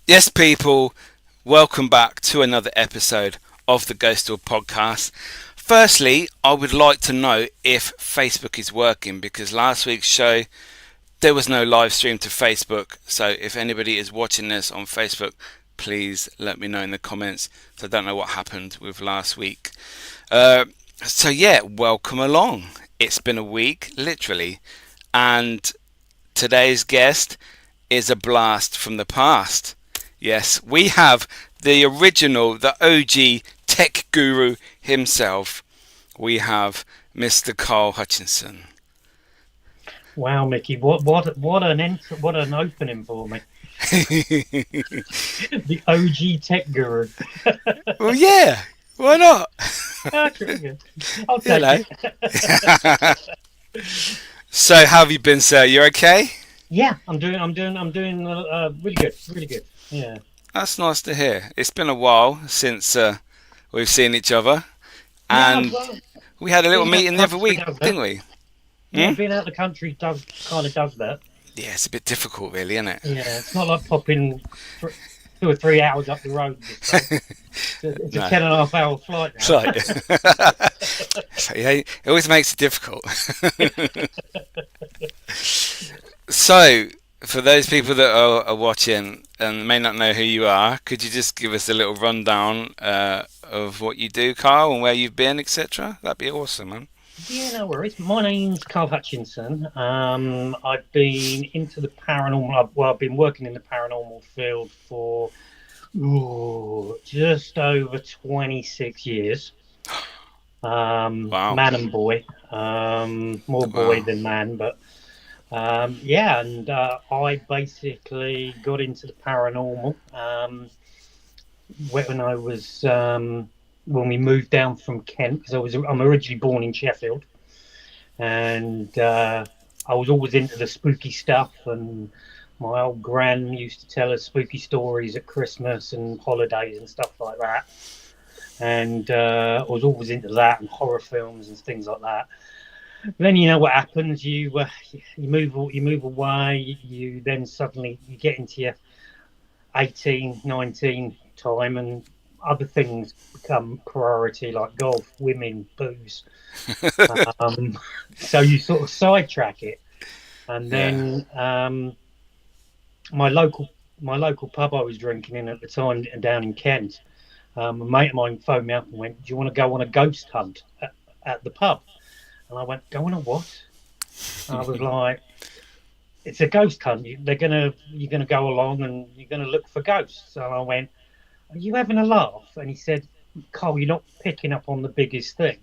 Yes, people, welcome back to another episode of the Ghostoul podcast. Firstly, I would like to know if Facebook is working because last week's show there was no live stream to Facebook. So if anybody is watching this on Facebook, please let me know in the comments. So I don't know what happened with last week. Welcome along. It's been a week, literally, and today's guest is a blast from the past. Yes, we have the original, the OG tech guru himself. We have Mr. Carl Hutchinson. Wow, Mickey, what an opening for me. The OG tech guru. Well, yeah, why not? Okay, good. I'll You take know. it. So, how have you been, sir? You okay? Yeah, I'm doing really good, really good. Yeah, That's nice to hear. It's been a while since we've seen each other, yeah. and Well, we had a little being out the meeting the other country week, does that. didn't we? Yeah, Hmm? being out the country does kind of does that. Yeah, it's a bit difficult, really, isn't it? Yeah, it's not like popping 2 or 3 hours up the road this day. It's a No. 10.5 hour flight It's now. like, so, yeah, it always makes it difficult. So, for those people that are watching and may not know who you are, could you just give us a little rundown of what you do, Carl, and where you've been, etc.? That'd be awesome, man. Yeah, no worries. My name's Carl Hutchinson. I've been into the paranormal. I've been working in the paranormal field for just over 26 years. Wow. Man and boy. More boy Wow. than man, but yeah. And I basically got into the paranormal when I was when we moved down from Kent because I'm originally born in Sheffield and I was always into the spooky stuff. And my old gran used to tell us spooky stories at Christmas and holidays and stuff like that. And I was always into that and horror films and things like that. But then you know what happens? You move away. You then suddenly you get into your 18, 19 time, and other things become priority like golf, women, booze. Um, so you sort of sidetrack it. And Yeah. then my local my local pub I was drinking in at the time down in Kent, a mate of mine phoned me up and went, "Do you want to go on a ghost hunt at the pub?" And I went, "Go on a what?" And I was like, "It's a ghost hunt. You're gonna go along and you're gonna look for ghosts." And I went, "Are you having a laugh?" And he said, "Cole, you're not picking up on the biggest thing."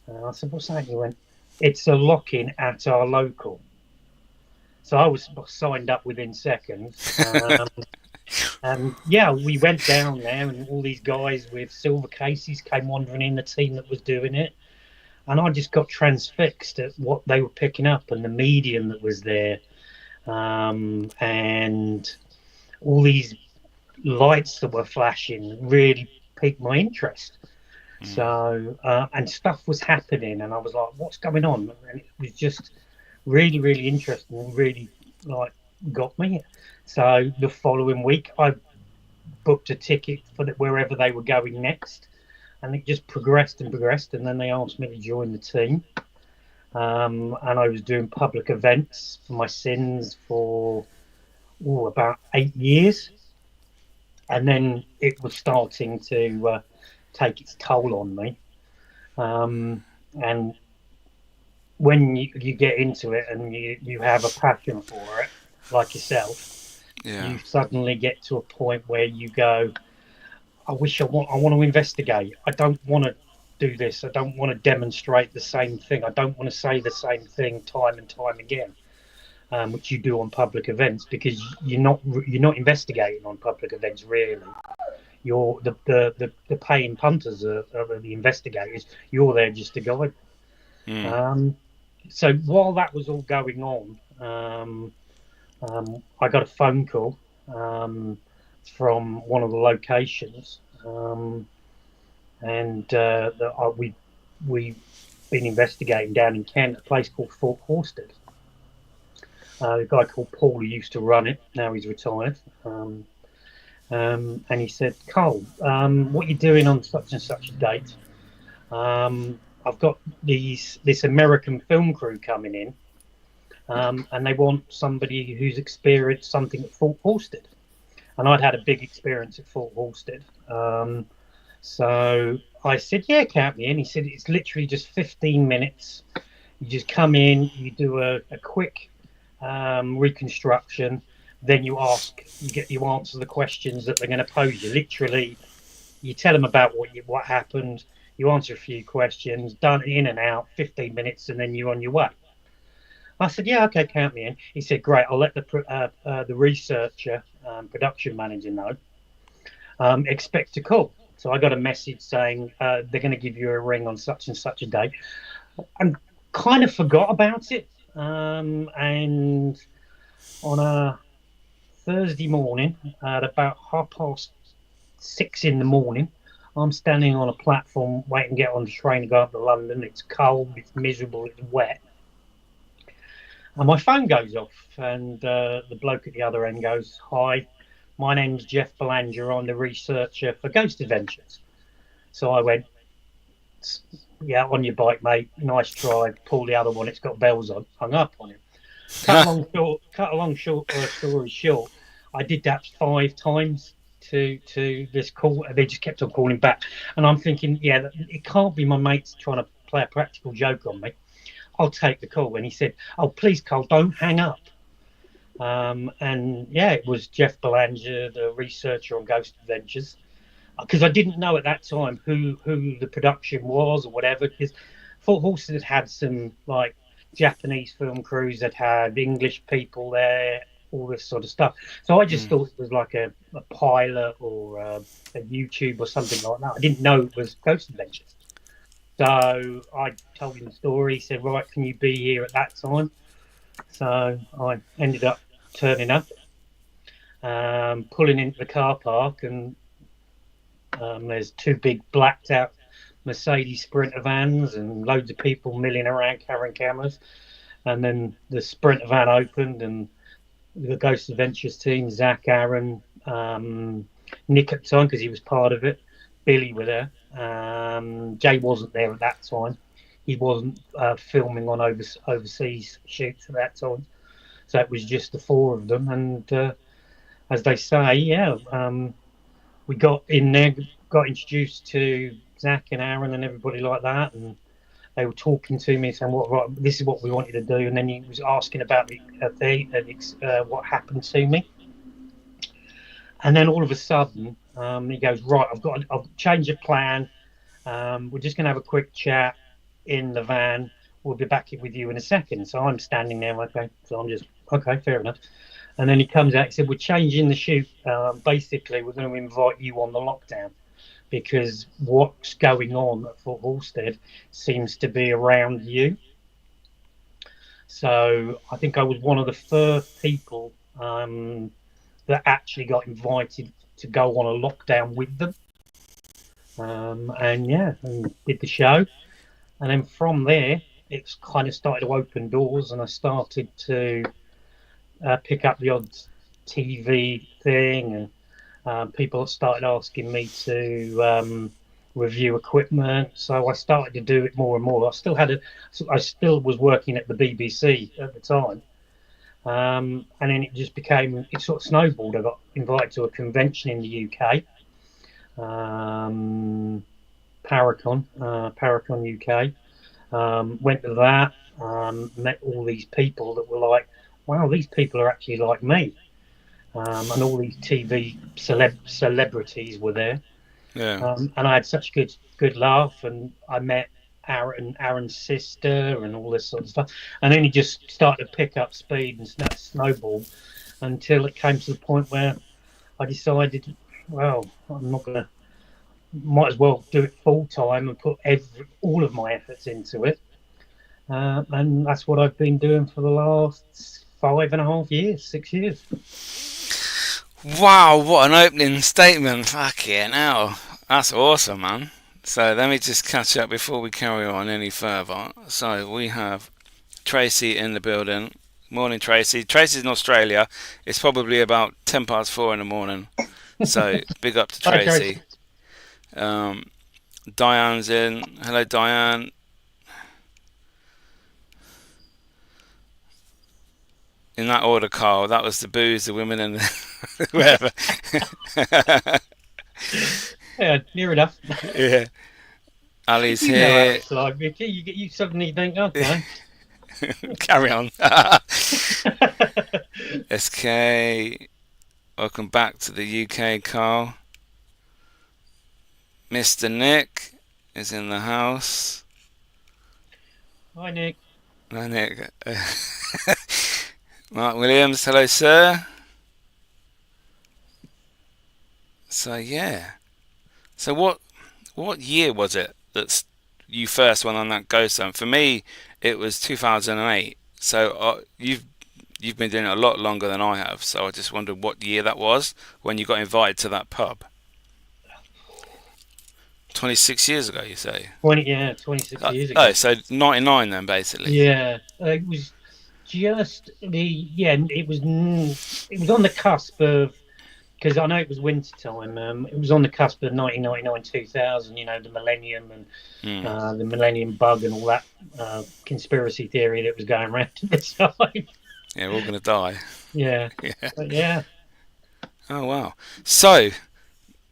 And I said, "What's that?" He went, "It's a lock-in at our local." So I was signed up within seconds. And yeah, we went down there, and all these guys with silver cases came wandering in, the team that was doing it. And I just got transfixed at what they were picking up and the medium that was there. And all these lights that were flashing really piqued my interest. Mm. So, and stuff was happening, and I was like, what's going on? And it was just really, really interesting and really like got me. So the following week, I booked a ticket for wherever they were going next, and it just progressed and progressed. And then they asked me to join the team, and I was doing public events for my sins for about 8 years, and then it was starting to take its toll on me. And when you get into it and you have a passion for it, like yourself, Yeah. you suddenly get to a point where you go, I want to investigate. I don't want to do this. I don't want to demonstrate the same thing. I don't want to say the same thing time and time again, which you do on public events because you're not investigating on public events really. You're the paying punters are the investigators. You're there just to guide. Mm. Um, so while that was all going on, I got a phone call from one of the locations, and we been investigating down in Kent, a place called Fort Horsted. A guy called Paul who used to run it. Now he's retired. And he said, Cole, what are you doing on such and such a date? I've got this American film crew coming in, and they want somebody who's experienced something at Fort Halstead. And I'd had a big experience at Fort Halstead. So I said, yeah, count me in. He said, it's literally just 15 minutes. You just come in, you do a quick reconstruction, then you answer the questions that they're going to pose you. Literally, you tell them about what happened, you answer a few questions, done in and out, 15 minutes, and then you're on your way. I said, yeah, okay, count me in. He said, great, I'll let the researcher, production manager know. Expect a call. So I got a message saying they're going to give you a ring on such and such a day. And kind of forgot about it. And on a Thursday morning at about 6:30 in the morning, I'm standing on a platform waiting to get on the train to go up to London. It's cold, it's miserable, it's wet. And my phone goes off, and the bloke at the other end goes, hi, my name's Jeff Belanger. I'm the researcher for Ghost Adventures. So I went, yeah, on your bike, mate. Nice try. Pull the other one. It's got bells on. Hung up on him. Story short. I did that 5 times to this call. They just kept on calling back, and I'm thinking, yeah, it can't be my mates trying to play a practical joke on me. I'll take the call. And he said, oh, please, Cole, don't hang up. And yeah, it was Jeff Belanger, the researcher on Ghost Adventures, because I didn't know at that time who the production was or whatever. Because Fort Halstead had some like Japanese film crews that had English people there, all this sort of stuff. So I just thought it was like a pilot or a YouTube or something like that. I didn't know it was Ghost Adventures. So I told him the story. He said, right, can you be here at that time? So I ended up turning up, pulling into the car park, and there's two big blacked out Mercedes Sprinter vans and loads of people milling around carrying cameras. And then the Sprinter van opened, and the Ghost Adventures team, Zach, Aaron, Nick at the time, because he was part of it, Billy were there. Jay wasn't there at that time. He wasn't filming on overseas shoots at that time. So it was just the four of them. And as they say, yeah, we got in there, got introduced to Zach and Aaron and everybody like that. And they were talking to me, saying, right, this is what we wanted to do. And then he was asking about what happened to me. And then all of a sudden, he goes, right, I've changed the plan. We're just going to have a quick chat in the van. We'll be back with you in a second. So I'm standing there, okay. So I'm just, okay, fair enough. And then he comes out, he said, we're changing the shoot. Basically, we're going to invite you on the lockdown because what's going on at Fort Halstead seems to be around you. So I think I was one of the first people that actually got invited to go on a lockdown with them. And did the show. And then from there, it's kind of started to open doors, and I started to pick up the odd TV thing, and people started asking me to review equipment. So I started to do it more and more. I still was working at the BBC at the time. And then it sort of snowballed. I got invited to a convention in the UK, Paracon UK. Went to that, met all these people that were like, wow, these people are actually like me. And all these TV celebrities were there. Yeah. And I had such good laugh, and I met Aaron's sister, and all this sort of stuff. And then he just started to pick up speed and snowball until it came to the point where I decided, well, I'm not going to, might as well do it full time and put all of my efforts into it. And that's what I've been doing for the last 5.5 years, 6 years. Wow, what an opening statement. Fucking hell. That's awesome, man. So let me just catch up before we carry on any further. So we have Tracy in the building. Morning, Tracy. Tracy's in Australia. It's probably about 4:10 in the morning. So big up to Hi, Tracy. Tracy. Um, Diane's in. Hello, Diane. In that order, Carl. That was the booze, the women, and the whatever. Yeah, near enough. Yeah. Ali's You know how here. it's like, Vicky. You suddenly think, okay. Carry on. SK. Welcome back to the UK, Carl. Mr. Nick is in the house. Hi, Nick. No, Nick. Mark Williams, hello, sir. So yeah. So what year was it that you first went on that ghost hunt? For me, it was 2008. So you've been doing it a lot longer than I have. So I just wondered what year that was when you got invited to that pub. 26 years ago, you say? 26 Oh, years ago. oh, so 99 then, basically. Yeah, it was just it was on the cusp of, because I know it was winter time. It was on the cusp of 1999, 2000. You know, the millennium and Hmm. the millennium bug and all that conspiracy theory that was going around at the time. Yeah, we're all gonna die. Yeah, Yeah. but yeah, Oh wow. So,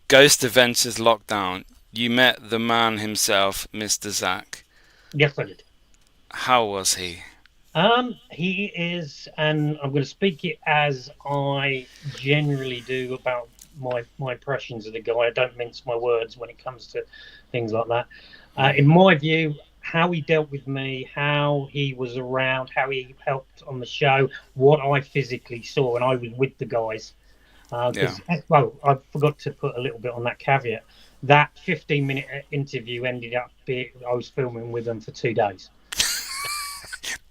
Ghost Adventures Lockdown. You met the man himself, Mr. Zach. yes, I did. How was he? He is, and I'm going to speak it as I generally do about my impressions of the guy. I don't mince my words when it comes to things like that. In my view, how he dealt with me, how he was around, how he helped on the show, what I physically saw, and I was with the guys. Yeah. Because, well, I forgot to put a little bit on that caveat. That 15-minute interview ended up being, I was filming with them for 2 days.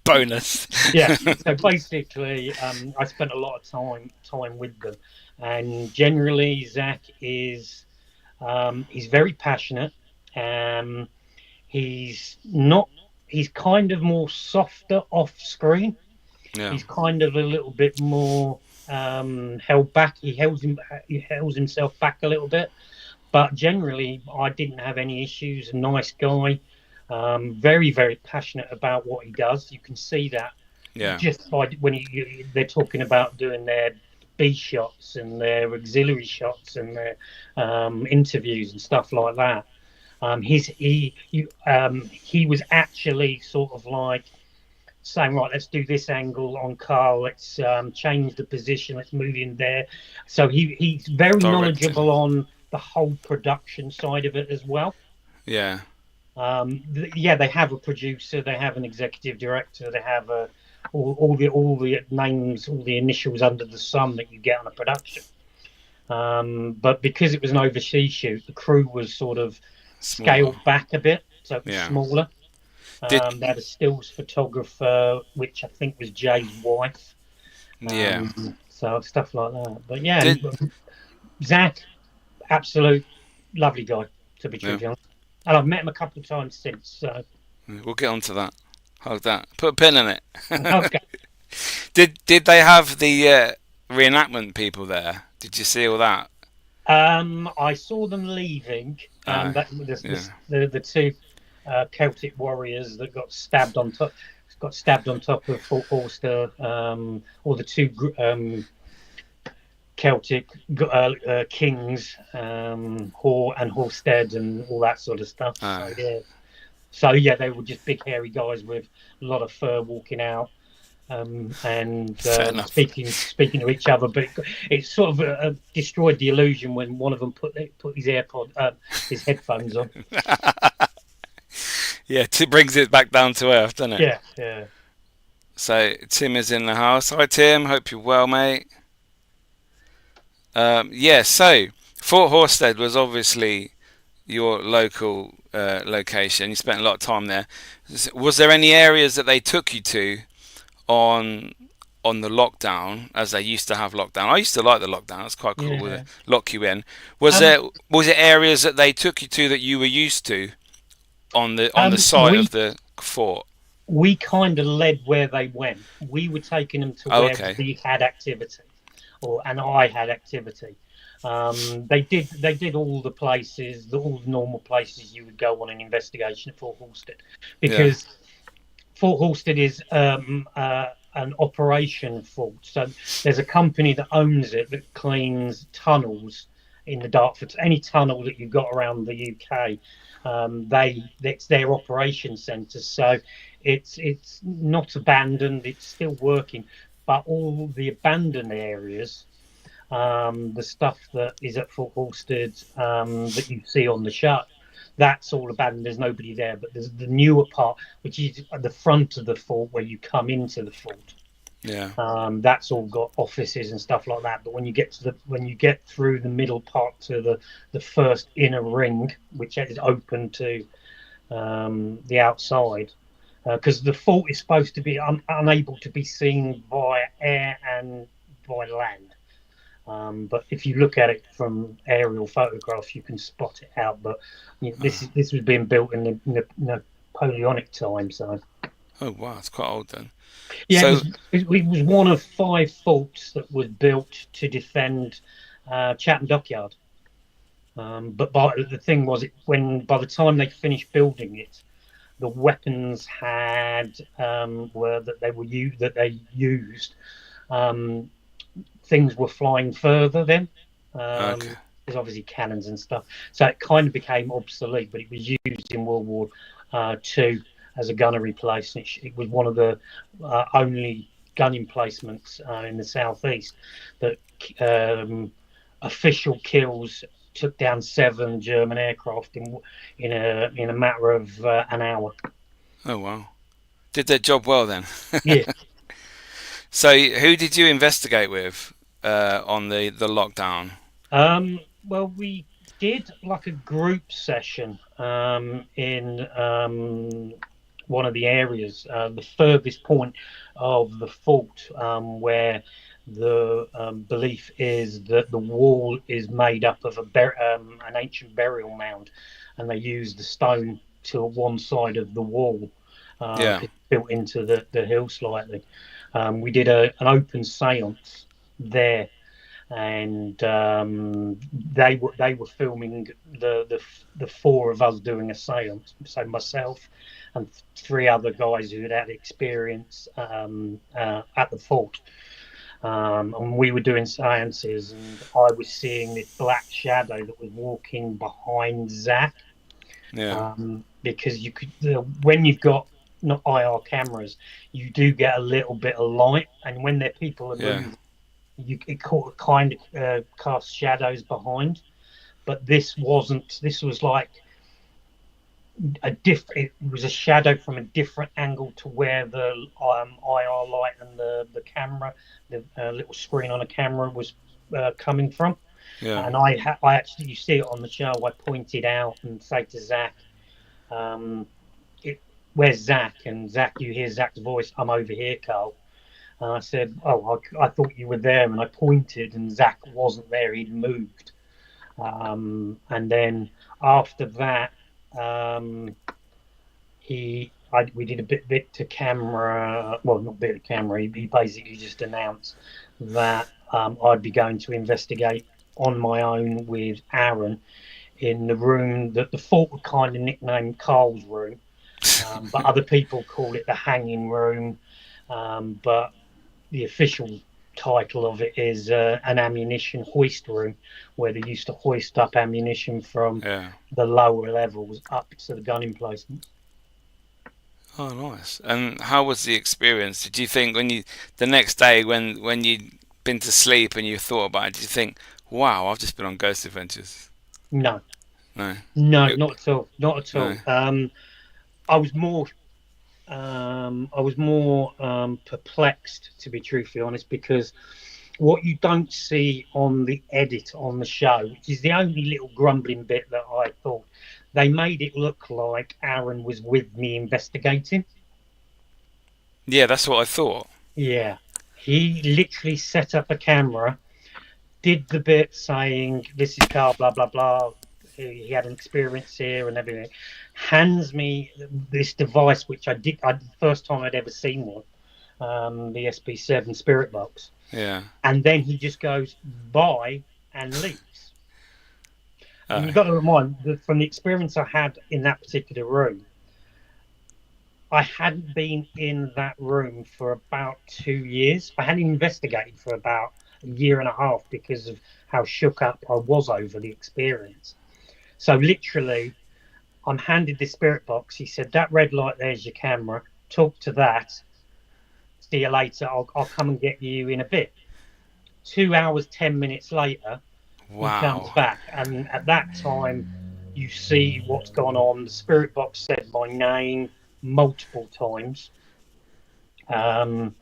Bonus. Yeah. So basically, I spent a lot of time with them, and generally, Zach is he's very passionate. Um, he's not. He's kind of more softer off screen. Yeah. He's kind of a little bit more held back. He holds himself back a little bit. But generally, I didn't have any issues. A nice guy, very very passionate about what he does. You can see that Yeah. just by when they're talking about doing their B shots and their auxiliary shots and their interviews and stuff like that. He was actually sort of like saying, right, let's do this angle on Carl, let's change the position, let's move in there. So he's very Directing. knowledgeable on the whole production side of it as well. Yeah. Yeah, they have a producer, they have an executive director, they have all the names, all the initials under the sun that you get on a production. But because it was an overseas shoot, the crew was sort of Smaller. scaled back a bit, so it was Yeah. smaller. Did. They had a stills photographer, which I think was Jay's wife. Yeah. So stuff like that. But yeah, Did. Zach, absolute lovely guy, to be Yeah. truthfully honest. And I've met him a couple of times since. So We'll get on to that. Hold that. Put a pin in it. okay. Did they have the reenactment people there? Did you see all that? I saw them leaving. Uh, That yeah. the two Celtic warriors that got stabbed on top of Fort Forster, or the two Celtic kings, Hor and Horsted and all that sort of stuff. So yeah, they were just big hairy guys with a lot of fur walking out. And speaking to each other, but it sort of destroyed the illusion when one of them put his headphones on. Yeah, it brings it back down to earth, doesn't it? Yeah, yeah. So Tim is in the house. Hi Tim, hope you're well, mate. Yeah, so Fort Horsted was obviously your local location. You spent a lot of time there. Was there any areas that they took you to on the lockdown, as they used to have lockdown? I used to like the lockdown. It's quite cool. Yeah. Lock you in. Was it areas that they took you to that you were used to on the site of the fort? We kind of led where they went. We were taking them to where Okay. we had activity, and I had activity. They did all the places, all the normal places you would go on an investigation at Fort Halstead, Yeah. because Fort Halstead is an operation fort. So there's a company that owns it that cleans tunnels in the Dartford. Any tunnel that you've got around the UK, it's their operation centre. So it's not abandoned. It's still working, but all the abandoned areas, the stuff that is at Fort Halstead, that you see on the show, that's all abandoned. There's nobody there. But there's the newer part, which is at the front of the fort where you come into the fort. Yeah. That's all got offices and stuff like that. But when you get through the middle part to the first inner ring, which is open to the outside, because the fort is supposed to be unable to be seen by air and by land. But if you look at it from aerial photographs, you can spot it out. But this was being built in the Napoleonic time, so Oh wow, it's quite old then. yeah, So it was one of 5 forts that was built to defend Chatham Dockyard. But the thing was, by the time they finished building it, the weapons had were that they used. Um, Things were flying further then. okay. There's obviously cannons and stuff, so it kind of became obsolete. But it was used in World War II as a gunnery place. It was one of the only gun emplacements in the southeast that official kills took down 7 German aircraft in a matter of an hour. Oh wow. Did their job well then. Yeah. So who did you investigate with on the lockdown? Well, we did like a group session in one of the areas, the furthest point of the fort, where the belief is that the wall is made up of an ancient burial mound, and they use the stone to one side of the wall, Yeah. because it's built into the hill slightly. We did an open séance there, and they were filming the 4 of us doing a séance. So myself and 3 other guys who had experience at the fort, and we were doing séances, and I was seeing this black shadow that was walking behind Zach, Yeah. because you could when you've got not IR cameras, you do get a little bit of light, and when there people are Yeah. moving, it kind of casts shadows behind. But this wasn't. This was like a different. It was a shadow from a different angle to where the IR light and the camera, the little screen on a camera was coming from. Yeah. And I actually, you see it on the show. I pointed out and say to Zach, um, "Where's Zach?" And Zach, you hear Zach's voice. "I'm over here, Carl." And I said, "Oh, I thought you were there." And I pointed, and Zach wasn't there. He'd moved. And then after that, um, we did a bit to camera. Well, not bit of camera. He basically just announced that I'd be going to investigate on my own with Aaron in the room that the fort would kind of nickname Carl's room, but other people call it the hanging room. But the official title of it is an ammunition hoist room, where they used to hoist up ammunition from Yeah. the lower levels up to the gun emplacements. Oh, nice. And how was the experience? Did you think the next day when you'd been to sleep and you thought about it, did you think, wow, I've just been on Ghost Adventures? No, No. no, It, not at all, not at no. all. I was more, perplexed, to be truthfully honest, because what you don't see on the edit on the show, which is the only little grumbling bit that I thought, they made it look like Aaron was with me investigating. Yeah, that's what I thought. Yeah, he literally set up a camera, did the bit saying, "This is Carl, blah blah blah." He had an experience here and everything. Hands me this device, which the first time I'd ever seen one, the SP7 Spirit Box, Yeah. and then he just goes, "Bye," and leaves. And you've got to remind that from the experience I had in that particular room, I hadn't been in that room for about 2 years. I hadn't investigated for about a year and a half because of how shook up I was over the experience. So literally, I'm handed this spirit box. He said, "That red light there's your camera. Talk to that. See you later. I'll come and get you in a bit." 2 hours, 10 minutes later, he comes Wow. back, and at that time, you see what's gone on. The spirit box said my name multiple times. Um,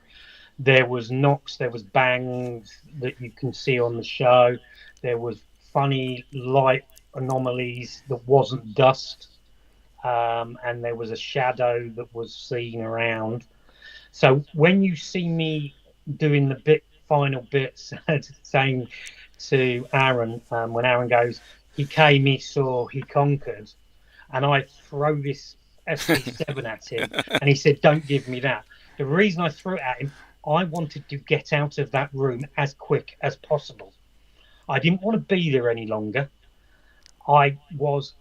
there was knocks, there was bangs that you can see on the show. There was funny light anomalies that wasn't dust, and there was a shadow that was seen around. So when you see me doing the final bits, saying to Aaron, when Aaron goes, he came, he saw, he conquered, and I throw this SP7 at him, and he said, "Don't give me that." The reason I threw it at him, I wanted to get out of that room as quick as possible. I didn't want to be there any longer. I was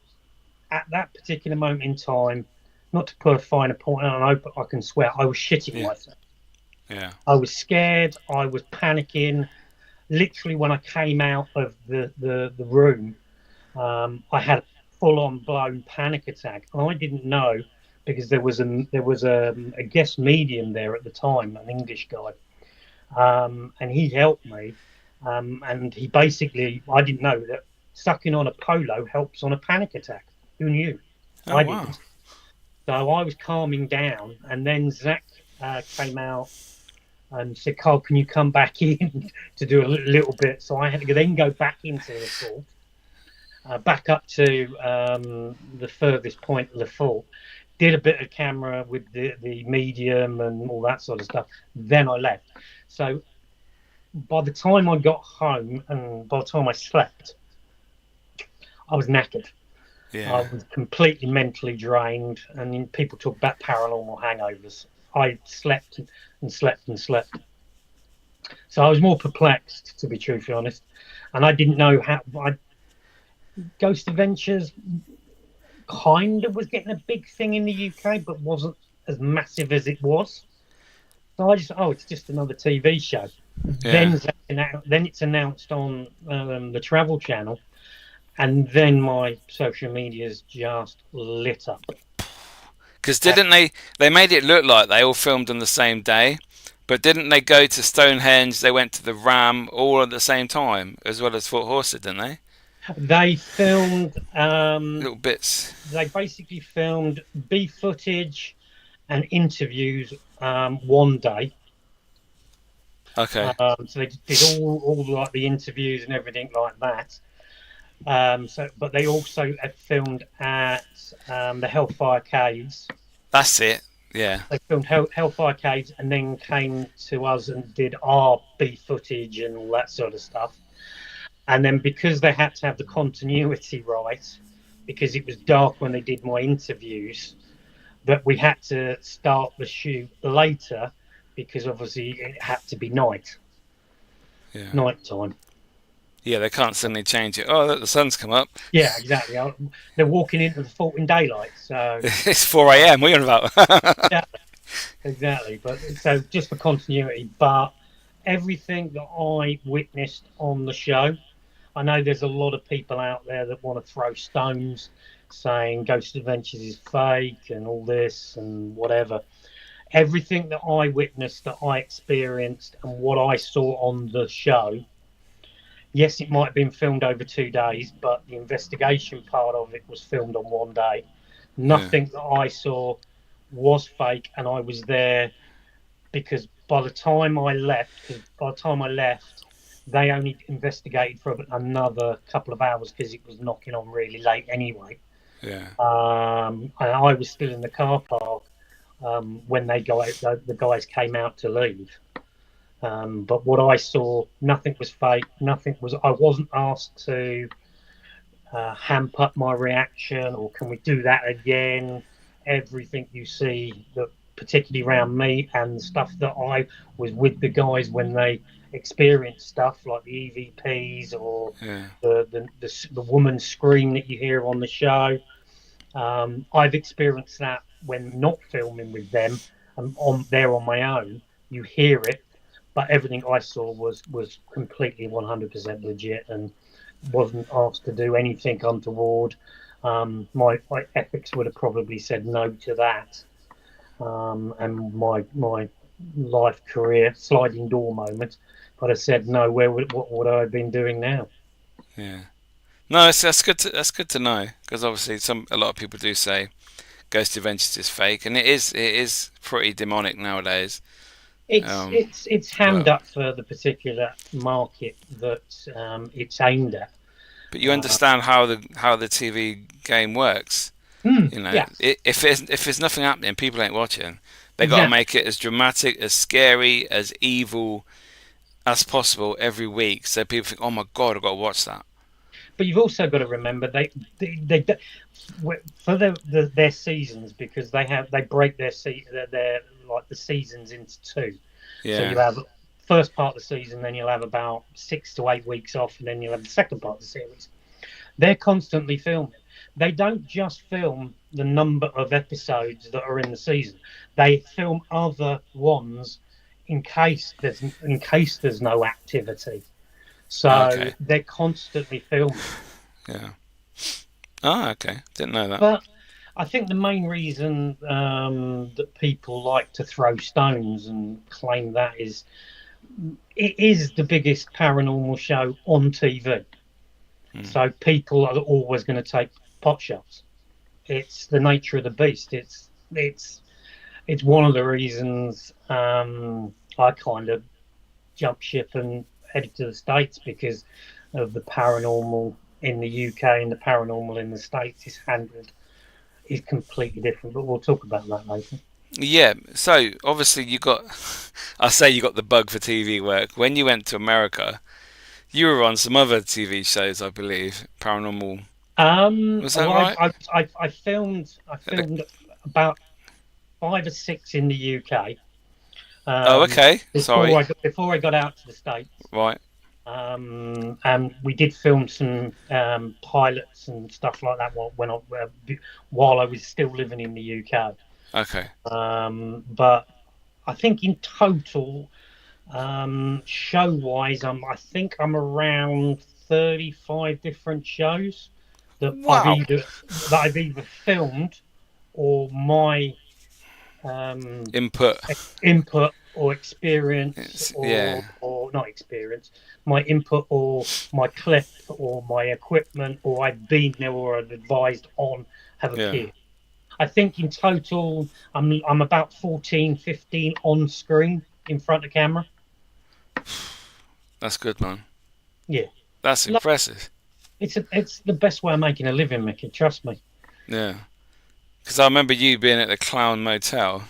at that particular moment in time, not to put a finer point, and I hope I can swear, I was shitting Yeah. myself. Yeah. I was scared. I was panicking. Literally, when I came out of the room, I had a full-on blown panic attack, and I didn't know because there was a guest medium there at the time, an English guy, and he helped me, and he basically, I didn't know that sucking on a polo helps on a panic attack. Who knew? Oh I wow. didn't. So I was calming down, and then Zach came out and said, "Carl, can you come back in to do a little bit?" So I had to then go back into the fort, back up to the furthest point of the fort, did a bit of camera with the medium and all that sort of stuff. Then I left. So by the time I got home and by the time I slept, I was knackered. I Yeah. was completely mentally drained. And people talk about paranormal hangovers. I slept and slept and slept. So I was more perplexed, to be truthfully honest. And I didn't know how. Ghost Adventures kind of was getting a big thing in the UK, but wasn't as massive as it was. So I just, oh, it's just another TV show. Yeah. Then it's announced on the Travel Channel, and then my social media's just lit up. Because didn't they made it look like they all filmed on the same day, but didn't they go to Stonehenge? They went to the Ram all at the same time, as well as Fort Horset, didn't they? They filmed. Little bits. They basically filmed B footage and interviews one day. Okay. So they did all like the interviews and everything like that. But they also had filmed at the Hellfire Caves. That's it. Yeah. They filmed Hellfire Caves and then came to us and did our B footage and all that sort of stuff. And then because they had to have the continuity right, because it was dark when they did my interviews, that we had to start the shoot later because obviously it had to be Yeah. night time. Yeah. They can't suddenly change it. Oh, look, the sun's come up. Yeah, exactly. They're walking into the fort in daylight, so It's 4 a.m. What are you on about? yeah, exactly. But so just for continuity, but everything that I witnessed on the show, I know there's a lot of people out there that want to throw stones, saying Ghost Adventures is fake and all this and whatever. Everything that I witnessed, that I experienced, and what I saw on the show, yes, it might have been filmed over 2 days, but the investigation part of it was filmed on one day. Yeah. Nothing that I saw was fake, and I was there because by the time I left, they only investigated for another couple of hours because it was knocking on really late anyway. Yeah. And I was still in the car park when the guys came out to leave. But what I saw, nothing was fake. I wasn't asked to hamp up my reaction or can we do that again. Everything you see that particularly around me and the stuff that I was with the guys when they experienced stuff like the EVPs or Yeah. the woman scream that you hear on the show. I've experienced that when not filming with them and on there on my own. You hear it, but everything I saw was completely 100% legit and wasn't asked to do anything untoward. My ethics would have probably said no to that. And my life career sliding door moment, but I said no. What would I have been doing now? Yeah. No, that's good. That's good to know because obviously a lot of people do say Ghost Adventures is fake, and it is pretty demonic nowadays. Um, It's hammed but up for the particular market that it's aimed at. but you Uh, understand how the TV game works. You know, yeah, if there's nothing happening, people ain't watching. They got to exactly. make it as dramatic, as scary, as evil as possible every week, so people think, "Oh my god, I've got to watch that." But you've also got to remember they for their seasons because they break their like the seasons into two. So Yeah. you have first part of the season, then you'll have about 6 to 8 weeks off, and then you'll have the second part of the series. They're constantly filming. They don't just film the number of episodes that are in the season. They film other ones in case there's no activity. So Okay. they're constantly filming. Yeah. Oh, okay. Didn't know that. But I think the main reason that people like to throw stones and claim that is it is the biggest paranormal show on TV. Hmm. So people are always going to take pot shots. It's the nature of the beast. It's one of the reasons I kind of jumped ship and headed to the States because of the paranormal in the UK and the paranormal in the States is completely different. But we'll talk about that later. Yeah. So obviously you got, I say you got the bug for TV work when you went to America. You were on some other TV shows, I believe. Paranormal. Was that Well, right? I filmed about 5 or 6 in the UK Oh, okay. Sorry. before I got out to the States. Right. And we did film some pilots and stuff like that while I was still living in the UK. Okay. But I think in total, show wise, I think I'm around 35 different shows that I've Wow. either filmed or my um, Input. input or experience Yeah. or not experience, my input or my clip or my equipment or I've been there or I've advised on have Yeah. appeared. I think in total I'm about 14, 15 on screen in front of camera. That's good, man. Yeah. That's impressive. It's the best way of making a living, Mickey, trust me. Yeah. Because I remember you being at the Clown Motel.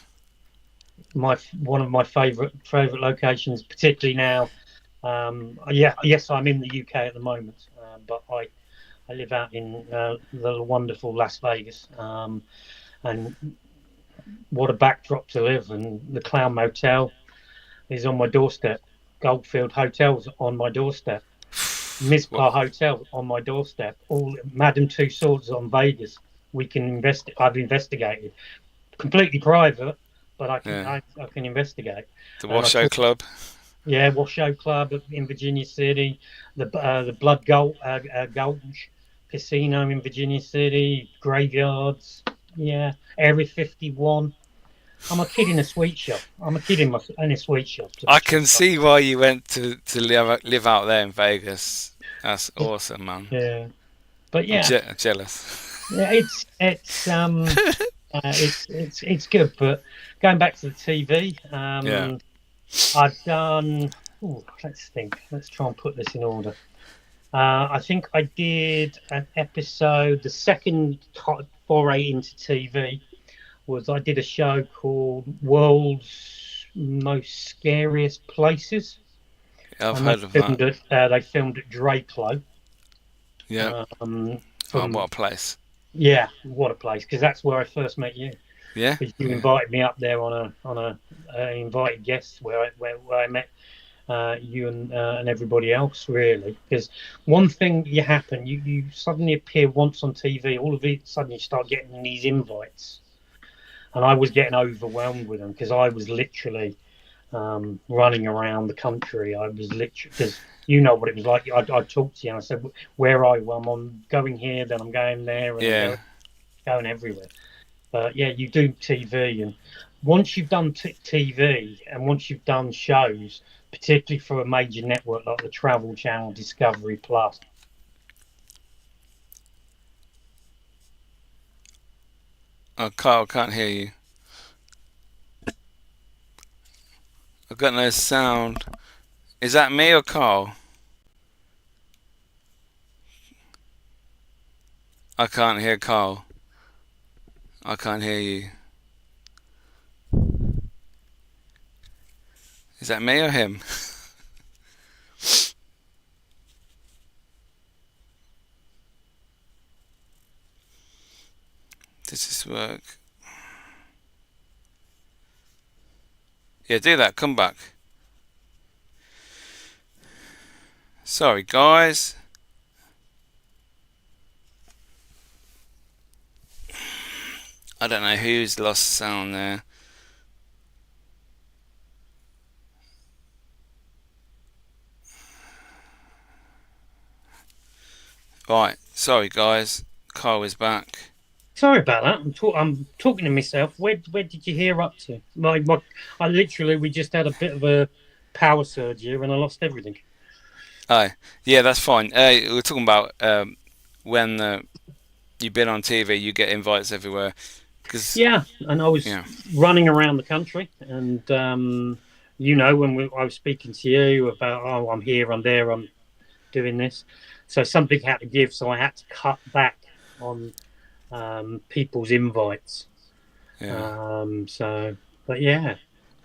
My One of my favorite locations, particularly now. Yeah, yes, I'm in the UK at the moment, but I live out in the wonderful Las Vegas, and what a backdrop to live. And the Clown Motel is on my doorstep. Goldfield Hotel's on my doorstep. What? Mizpah Hotel on my doorstep. All Madame Tussauds on Vegas. We can I've investigated. Completely private, but Yeah. I can investigate. The And I Washoe talk, Club. yeah, Washoe Club in Virginia City, the Gulch Casino in Virginia City, graveyards. Yeah, Area 51. I'm a kid in a sweet shop. I'm a kid in a sweet shop. I can see why you went to live out there in Vegas. That's awesome, man. Yeah, but I'm yeah, jealous. yeah, it's good. But going back to the TV, Yeah. I've done. Ooh, let's think. Let's try and put this in order. I think I did an episode. The second foray into TV was I did a show called World's Most Scariest Places, I've and they heard of that. filmed at Drakelow. Yeah. Um, Oh, from what a place. Yeah, what a place, because that's where I first met you. Yeah. because you invited me up there on a invited guest where I met you and everybody else, really. Because one thing you happen, you suddenly appear once on TV, all of it suddenly you start getting these invites, and I was getting overwhelmed with them because I was literally running around the country. I was literally, because you know what it was like. I talked to you and I said, "Where are you?" Well, I'm going here, then I'm going there, and I'm Yeah. going everywhere. But yeah, you do TV, and once you've done TV and once you've done shows, particularly for a major network like the Travel Channel, Discovery Plus. Oh, Carl, can't hear you. I've got no sound. Is that me or Carl? I can't hear Carl. I can't hear you. Is that me or him? Does this work? Yeah, do that. Come back. Sorry, guys. I don't know who's lost sound there. Right. Sorry, guys. Carl is back. Sorry about that. I'm talking to myself. Where did you hear up to? I literally we just had a bit of a power surge here, and I lost everything. Oh, yeah, that's fine. We're talking about when you've been on TV, you get invites everywhere. Cause, Yeah, and I was yeah, running around the country, and you know, I was speaking to you about, oh, I'm here, I'm there, I'm doing this. So something had to give, so I had to cut back on people's invites. yeah. But yeah,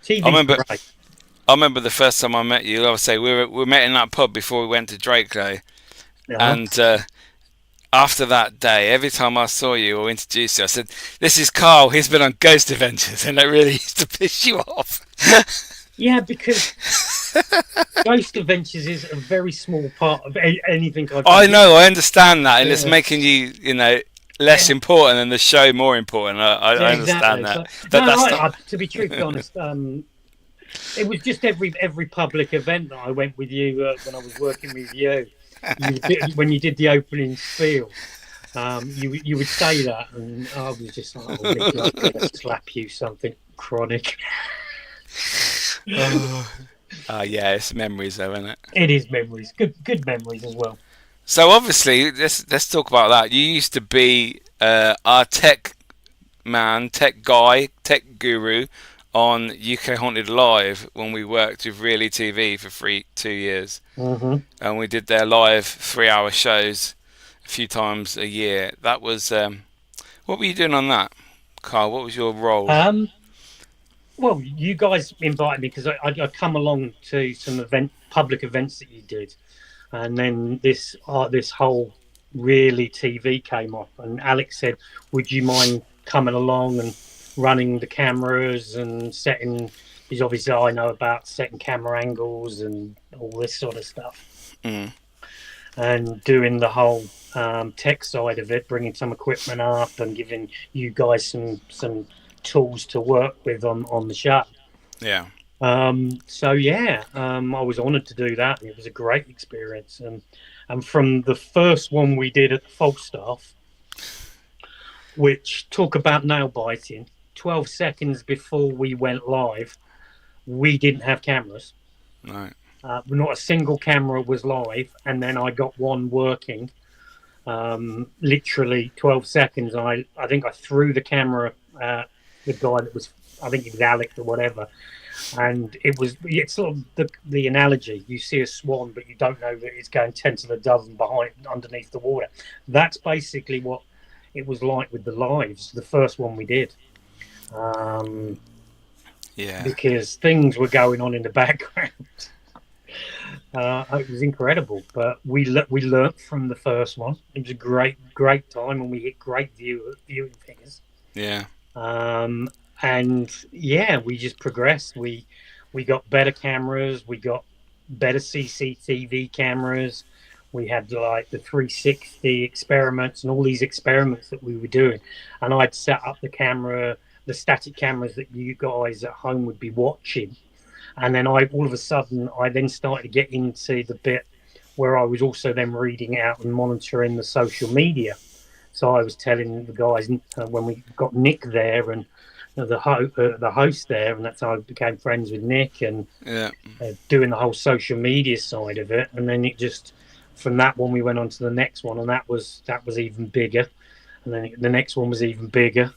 I TV's remember. great. I remember the first time I met you. I would say we met in that pub before we went to Drake Day, Yeah, and after that day, every time I saw you or introduced you, I said, "This is Carl. He's been on Ghost Adventures," and that really used to piss you off. yeah, because Ghost Adventures is a very small part of anything I've I done. know, I understand that, and it's Yeah, making you, less yeah, important and the show more important. yeah, I understand exactly. that, So but no, that's not. to be truthfully honest, it was just every public event that I went with you when I was working with you. When you did the opening spiel, you would say that, and I was just like, "Oh, Nick, I'm going to slap you something chronic." Yeah, it's memories though, isn't it? It is memories, good memories as well. So obviously, let's talk about that. You used to be our tech man, tech guy, tech guru on UK Haunted Live when we worked with Really TV for 2 years, Hmm. and we did their live 3 hour shows a few times a year. That was what were you doing on that, Carl? What was your role? Um, well, you guys invited me because I come along to some public events that you did, and then this whole Really TV came up, and Alex said, "Would you mind coming along and running the cameras and setting?" Because obviously I know about setting camera angles and all this sort of stuff, Mm, and doing the whole tech side of it, bringing some equipment up and giving you guys some tools to work with on the show. yeah, So yeah, I was honoured to do that. It was a great experience, and from the first one we did at the Falstaff, which talk about nail biting, 12 seconds before we went live, we didn't have cameras. right, Not a single camera was live, and then I got one working. Literally 12 seconds. I think I threw the camera at the guy that was, I think it was Alex or whatever, and it's sort of the analogy. You see a swan, but you don't know that it's going 10 to the dozen behind underneath the water. That's basically what it was like with the lives, the first one we did, yeah, because things were going on in the background. It was incredible, but we learnt from the first one. It was a great time, and we hit great viewing figures. yeah. Um, and yeah, we just progressed. We got better cameras, we got better CCTV cameras. We had like the 360 experiments and all these experiments that we were doing. And I'd set up the camera, the static cameras that you guys at home would be watching. And then I all of a sudden I then started to get into the bit where I was also then reading out and monitoring the social media. So I was telling the guys when we got Nick there and the host there, and that's how I became friends with Nick and Yeah. doing the whole social media side of it. And then it just from that one we went on to the next one, and that was even bigger. And then the next one was even bigger.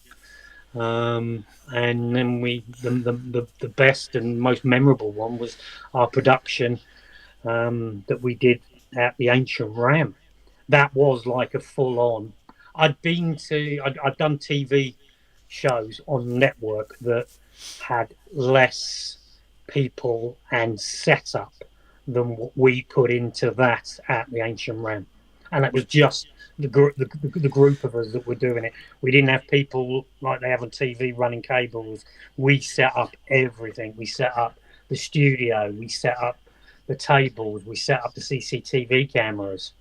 And then the best and most memorable one was our production that we did at the Ancient Ram. That was like a full on. I'd done TV shows on network that had less people and setup than what we put into that at the Ancient Ram, and it was just the group of us that were doing it. We didn't have people like they have on TV running cables. We set up everything. We set up the studio. We set up the tables. We set up the CCTV cameras.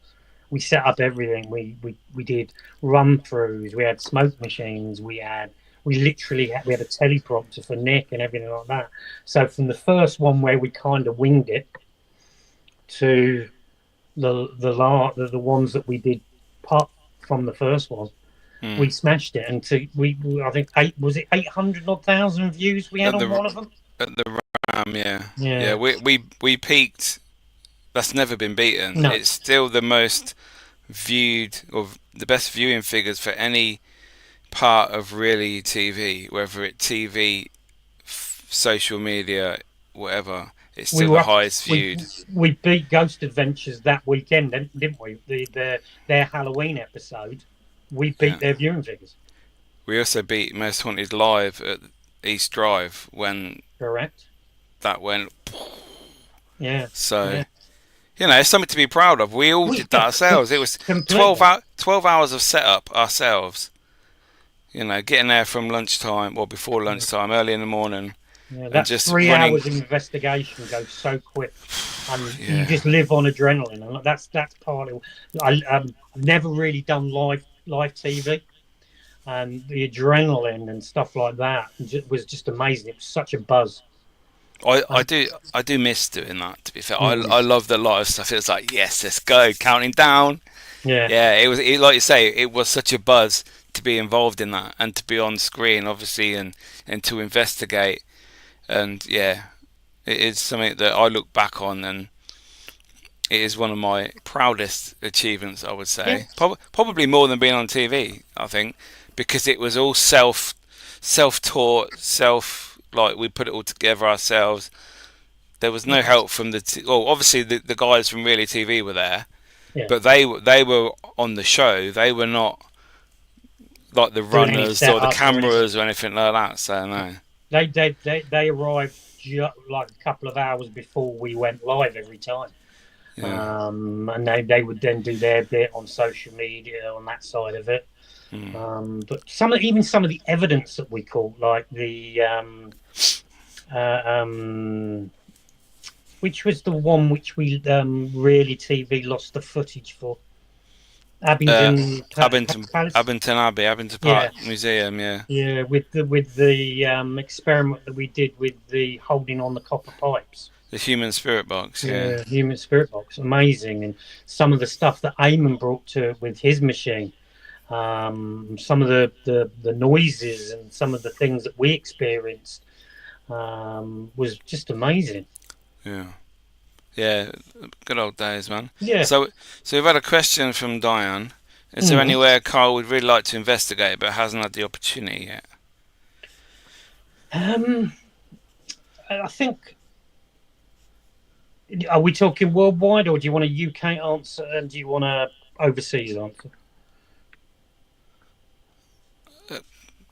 We set up everything. We did run throughs. We had smoke machines. We had a teleprompter for Nick and everything like that. So from the first one where we kind of winged it to the ones that we did part from the first one, we smashed it. And we I think 800 odd thousand views we had At on the one of them. at the yeah. Yeah, Yeah. we peaked. That's never been beaten. No, It's still the most viewed or the best viewing figures for any part of really TV, whether it TV, social media, whatever. It's we still were the up. highest We viewed. we beat Ghost Adventures that weekend, didn't we? Their Halloween episode. We Yeah. beat their viewing figures. We also beat Most Haunted live at East Drive when Correct. that went. Yeah. So Yeah. it's something to be proud of. We all did that ourselves. It was Completely. 12 hours of setup ourselves. Getting there from lunchtime or before Yeah. lunchtime, early in the morning, Yeah, and that just three running. hours of investigation goes so quick, and you Yeah. just live on adrenaline, and that's part of. I've never really done live TV, and the adrenaline and stuff like that was just amazing. It was such a buzz. Um, I do miss doing that. To be fair, mm, I love the live stuff. It was like, yes, let's go, counting down. yeah, Yeah, like you say, it was such a buzz to be involved in that and to be on screen, obviously, and to investigate. And yeah, it is something that I look back on, and it is one of my proudest achievements, I would yeah, say. Probably more than being on TV, I think, because it was all self taught, like we put it all together ourselves. There was no yeah, help from well, obviously the guys from Really TV were there, yeah. but they were on the show. They were not like the Doing any runners or the setup or anything. cameras or anything like that. So no, They arrived like a couple of hours before we went live every time. yeah, And they would then do their bit on social media on that side of it. mm. But even some of the evidence that we caught, like the uh, um, which was the one which we really TV lost the footage for uh, Abingdon Abington Palace. Abington Abbey, Abington Park Yeah, Museum. Yeah, yeah, with the experiment that we did with the holding on the copper pipes. the human spirit box. Yeah, Yeah, human spirit box, amazing, and some of the stuff that Eamon brought to with his machine, some of the noises and some of the things that we experienced was just amazing. yeah, yeah. Good old days, man. Yeah. So we've had a question from Diane. Is there Mm. anywhere Carl would really like to investigate but hasn't had the opportunity yet? Um, I think. Are we talking worldwide, or do you want a UK answer and do you want a overseas answer?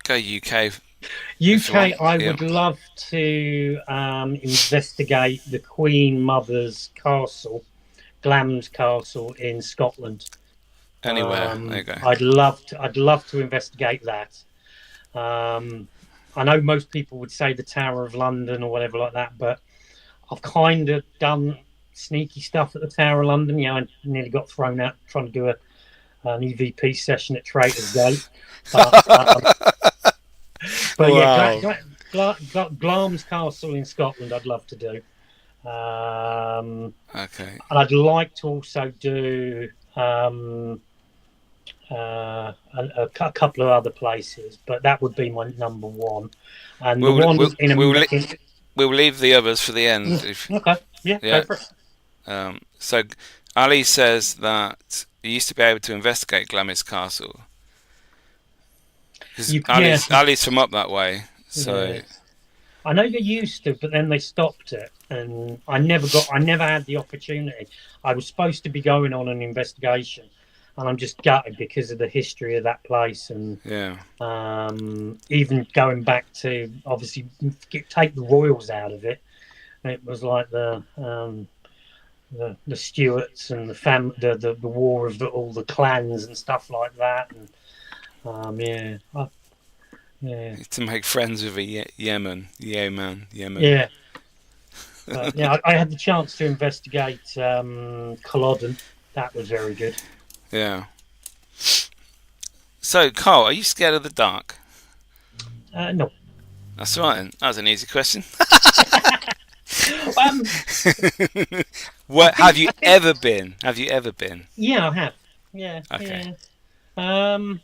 Go UK if you UK, want. I Yeah, would love to investigate the Queen Mother's castle, Glam's castle in Scotland. anywhere. There you go. I'd love to investigate that. I know most people would say the Tower of London or whatever like that, but I've kind of done sneaky stuff at the Tower of London. Yeah, I nearly got thrown out trying to do an EVP session at Traitors Gate. But, but yeah, Wow. Glamis Castle in Scotland, I'd love to do. Okay. And I'd like to also do a couple of other places, but that would be my number one. And the We'll one we'll in we'll, li- in we'll leave the others for the end. okay, yeah, go Yeah. for it. So Ali says that you used to be able to investigate Glamis Castle because Yeah, Ali's from up that way. So yeah. I know they used to, but then they stopped it, and I never had the opportunity. I was supposed to be going on an investigation, and I'm just gutted because of the history of that place, and yeah, even going back to obviously take the royals out of it. It was like the Stuarts and the war of all the clans and stuff like that, and yeah, to make friends with a Yemen. yeah. But yeah, I had the chance to investigate Culloden. That was very good. Yeah. So Carl, are you scared of the dark? No. That's right. Then. That was an easy question. Um, What have you I think, ever been? Have you ever been? yeah, I have. Yeah, Okay. yeah. Like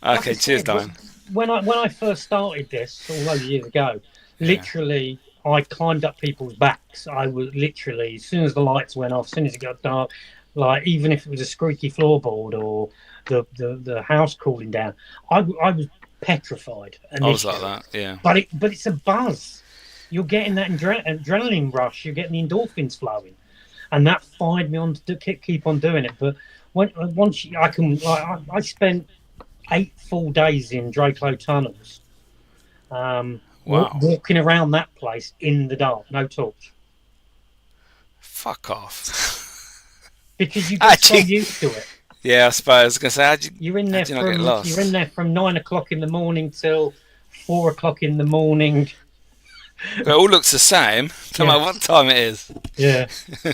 I Okay. Cheers, said, Diane. when I first started this all those years ago, Yeah. literally I climbed up people's backs. I was literally as soon as the lights went off, as soon as it got dark, like even if it was a squeaky floorboard or the house cooling down, I was petrified I was like initially. that. Yeah. But it's a buzz. You're getting that adrenaline rush. You're getting the endorphins flowing, and that fired me on to keep on doing it. But once I can, like, I spent 8 full days in Draco tunnels, Wow. walking around that place in the dark, no torch, Fuck off. because you get so Actually, used to it. yeah. I suppose I was gonna say, how'd you not get You're in lost? there from 9 o'clock in the morning till 4 o'clock in the morning. It all looks the same, no Yeah, matter what time it is. yeah.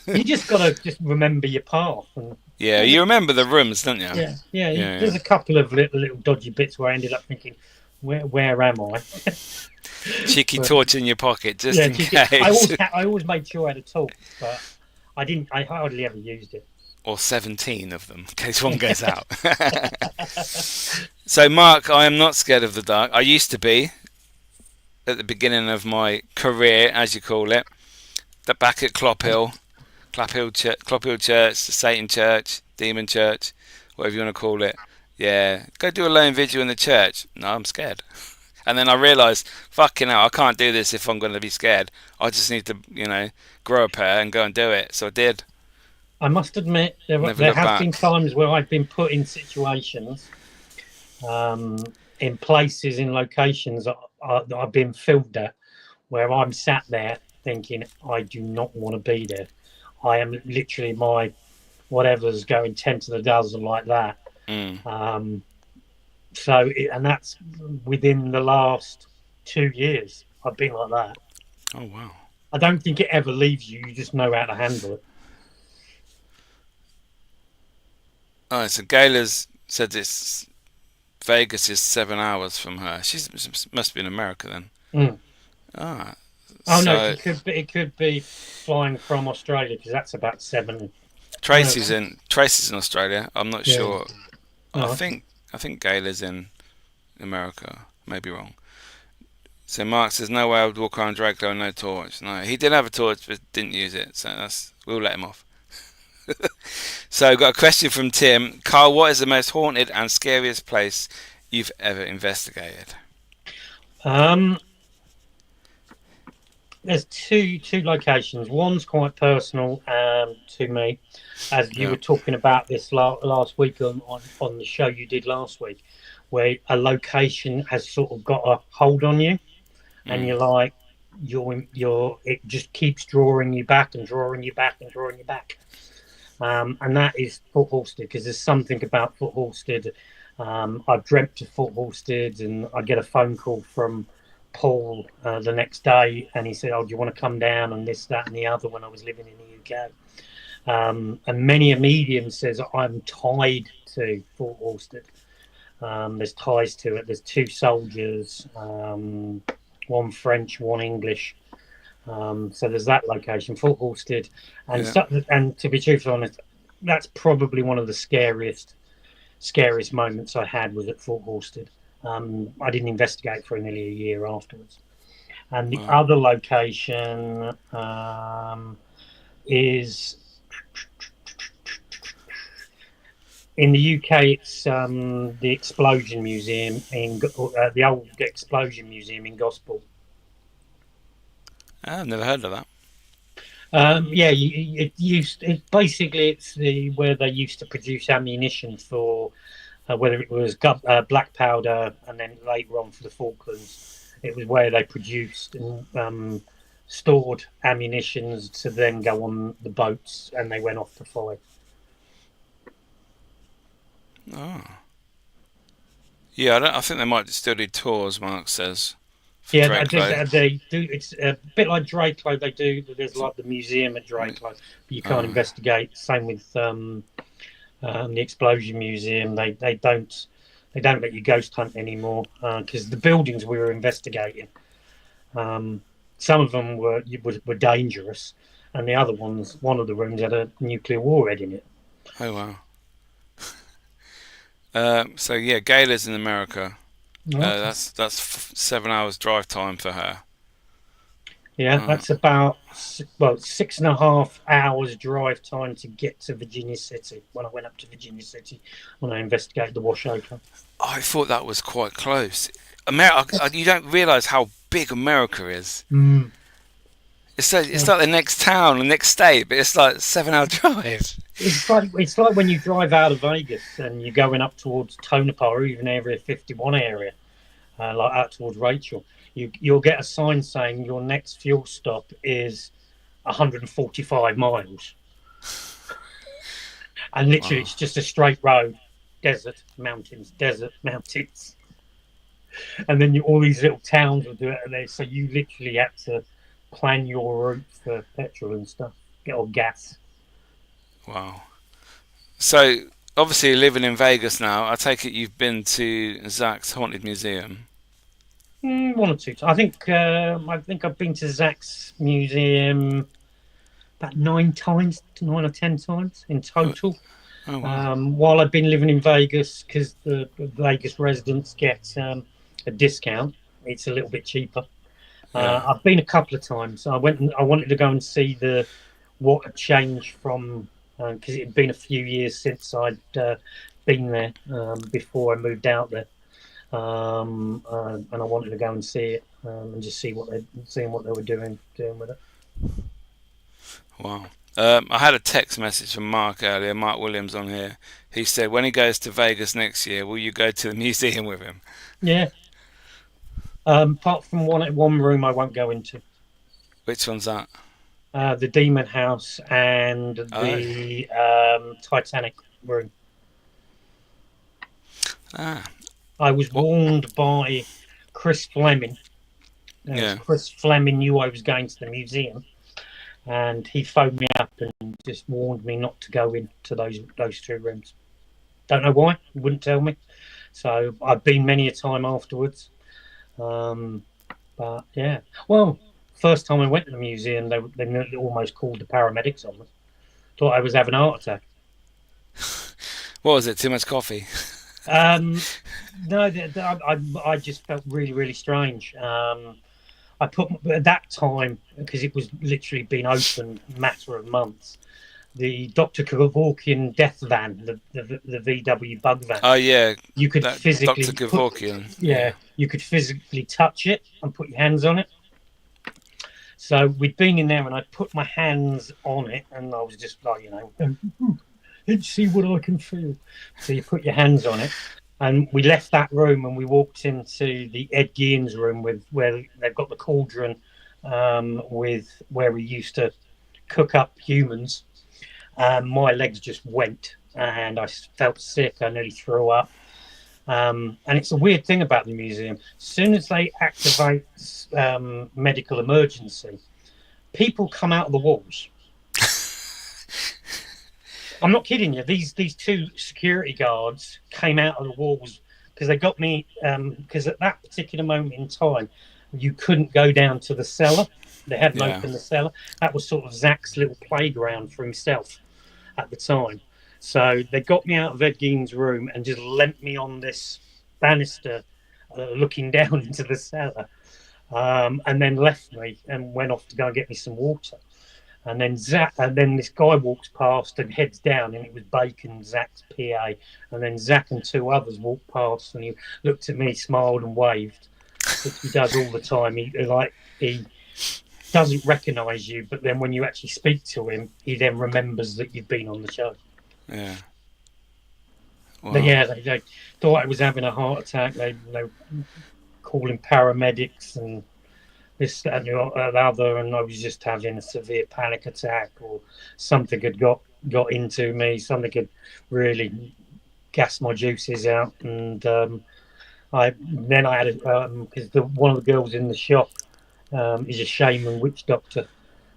You just gotta just remember your path, and Yeah, there's a, you remember the rooms, don't you? yeah, yeah. Yeah, There's yeah. a couple of little dodgy bits where I ended up thinking, where am I? Cheeky But torch in your pocket, just yeah, in case. I always made sure I had a torch, but I didn't. I hardly ever used it. Or 17 of them, in case one goes out. So, Mark, I am not scared of the dark. I used to be at the beginning of my career, as you call it. Back at Clop Hill Church, the Satan Church, Demon Church, whatever you want to call it. Yeah, go do a lone vigil in the church. No, I'm scared. And then I realised, fucking hell, I can't do this if I'm going to be scared. I just need to, grow a pair and go and do it. So I did. I must admit, Never there looked have been back. times where I've been put in situations, in places, in locations that I've been filmed at, where I'm sat there thinking, I do not want to be there. I am literally my whatever's going 10 to the dozen like that. Mm. And that's within the last 2 years. I've been like that. Oh, wow. I don't think it ever leaves you. You just know how to handle it. Oh, so Gayla's said this Vegas is 7 hours from her. She must be in America then. Mm. Ah, Oh no, so it could be flying from Australia because that's about seven. No, Tracy's in Australia. I'm not yeah. sure. I Oh, think I think Gayla's in America. Maybe wrong. So Mark says no way I would walk around Draco and no torch. No, he did have a torch but didn't use it. So we'll let him off. So I've got a question from Tim. Carl, what is the most haunted and scariest place you've ever investigated? um, there's two locations. One's quite personal to me, as you Yeah. were talking about this last week on the show you did last week, where a location has sort of got a hold on you, and Mm. you're like, it just keeps drawing you back and drawing you back and drawing you back. And that is Fort Halstead, because there's something about Fort Halstead I've dreamt of Fort Halstead, and I get a phone call from Paul the next day, and he said, "Oh, do you want to come down?" And this, that, and the other when I was living in the UK. And many a medium says I'm tied to Fort Halstead. There's ties to it. There's two soldiers, one French, one English. So there's that location, Fort Halstead, and Yeah. and to be truthfully honest, that's probably one of the scariest moments I had was at Fort Halstead. I didn't investigate for nearly a year afterwards. And the Wow. other location is in the UK. It's the Explosion Museum the old Explosion Museum in Gosport. I've never heard of that. Yeah, basically it's the where they used to produce ammunition for whether it was black powder, and then later on for the Falklands, it was where they produced and stored ammunitions to then go on the boats, and they went off to fight. Oh. Yeah, I think they might still do tours, Mark says, for Yeah, Drakelow. they do. It's a bit like Drakelow. They do. There's like the museum at Drakelow, but you can't Oh, investigate. Same with the Explosion Museum. They don't let you ghost hunt anymore because the buildings we were investigating, some of them were dangerous, and the other ones, one of the rooms had a nuclear warhead in it. oh wow. So yeah, Gayla's in America. Okay. That's 7 hours drive time for her. Yeah, Uh, that's about 6.5 hours drive time to get to Virginia City. When I went up to Virginia City, when I investigated the Washoe. I thought that was quite close. America, you don't realise how big America is. Mm. It's like the next town, the next state, but it's like 7 hour drive. It's like when you drive out of Vegas and you're going up towards Tonopah or even Area 51 area, like out towards Rachel. You'll get a sign saying your next fuel stop is 145 miles, and literally Wow, it's just a straight road, desert, mountains, and then all these little towns will do it, and so you literally have to plan your route for petrol and stuff, or gas. wow. So obviously living in Vegas now, I take it you've been to Zach's Haunted Museum. One or two times. I think I've been to Zach's museum about 9 times, 9 or 10 times in Oh, total. oh wow. While I've been living in Vegas, because the Vegas residents get a discount, it's a little bit cheaper. Yeah. I've been a couple of times. I wanted to go and see what had changed from because it had been a few years since I'd been there before I moved out there, and I wanted to go and see it and just seeing what they were doing with it. Wow. I had a text message from Mark earlier, Mark Williams on here. He said when he goes to Vegas next year, will you go to the museum with him? Yeah. Apart from one room I won't go into, Which one's that? the Demon House and Oh, the Titanic room. ah, I was what? warned by Chris Fleming, as Yeah. Chris Fleming knew I was going to the museum, and he phoned me up and just warned me not to go into those two rooms. Don't know why. He wouldn't tell me. So I've been many a time afterwards. Um, but yeah, well, first time I went to the museum, they nearly almost called the paramedics on me. Thought I was having a heart attack. What was it? Too much coffee? Um, no, I just felt really, really strange. I put at that time because it was literally been open a matter of months. The Dr. Kevorkian death van, the VW bug van. Oh yeah, You could that Dr. physically Kevorkian. Yeah. yeah, you could physically touch it and put your hands on it. So we'd been in there, and I put my hands on it, and I was just like, let's see what I can feel. So you put your hands on it, and we left that room, and we walked into the Ed Gean's room where they've got the cauldron, with where we used to cook up humans. My legs just went, and I felt sick. I nearly threw up. And it's a weird thing about the museum. As soon as they activate medical emergency, people come out of the walls. I'm not kidding you. These two security guards came out of the walls because they got me. Because at that particular moment in time, you couldn't go down to the cellar. They hadn't Yeah. opened the cellar. That was sort of Zach's little playground for himself at the time. So they got me out of Ed Gein's room and just lent me on this banister, looking down into the cellar, and then left me and went off to go and get me some water. And then this guy walks past and heads down, and it was Bacon, Zach's PA. And then Zach and two others walked past, and he looked at me, smiled, and waved, which he does all the time. He doesn't recognise you, but then when you actually speak to him, he then remembers that you've been on the show. Yeah. Wow. But yeah, they thought I was having a heart attack. They calling paramedics and this, that, and the other, and I was just having a severe panic attack, or something had got into me. Something had really gassed my juices out, and I had because one of the girls in the shop is a shaman witch doctor,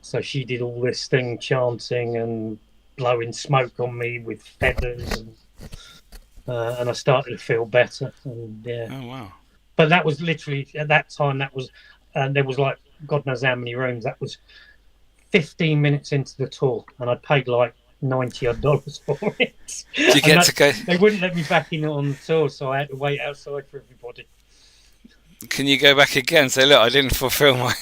so she did all this thing chanting and blowing smoke on me with feathers, and I started to feel better. And yeah. Oh wow! But that was literally at that time. That was there was like God knows how many rooms. That was 15 minutes into the tour, and I paid like $90 for it. Did you get to go? They wouldn't let me back in on the tour, so I had to wait outside for everybody. Can you go back again? Say, look, I didn't fulfil my.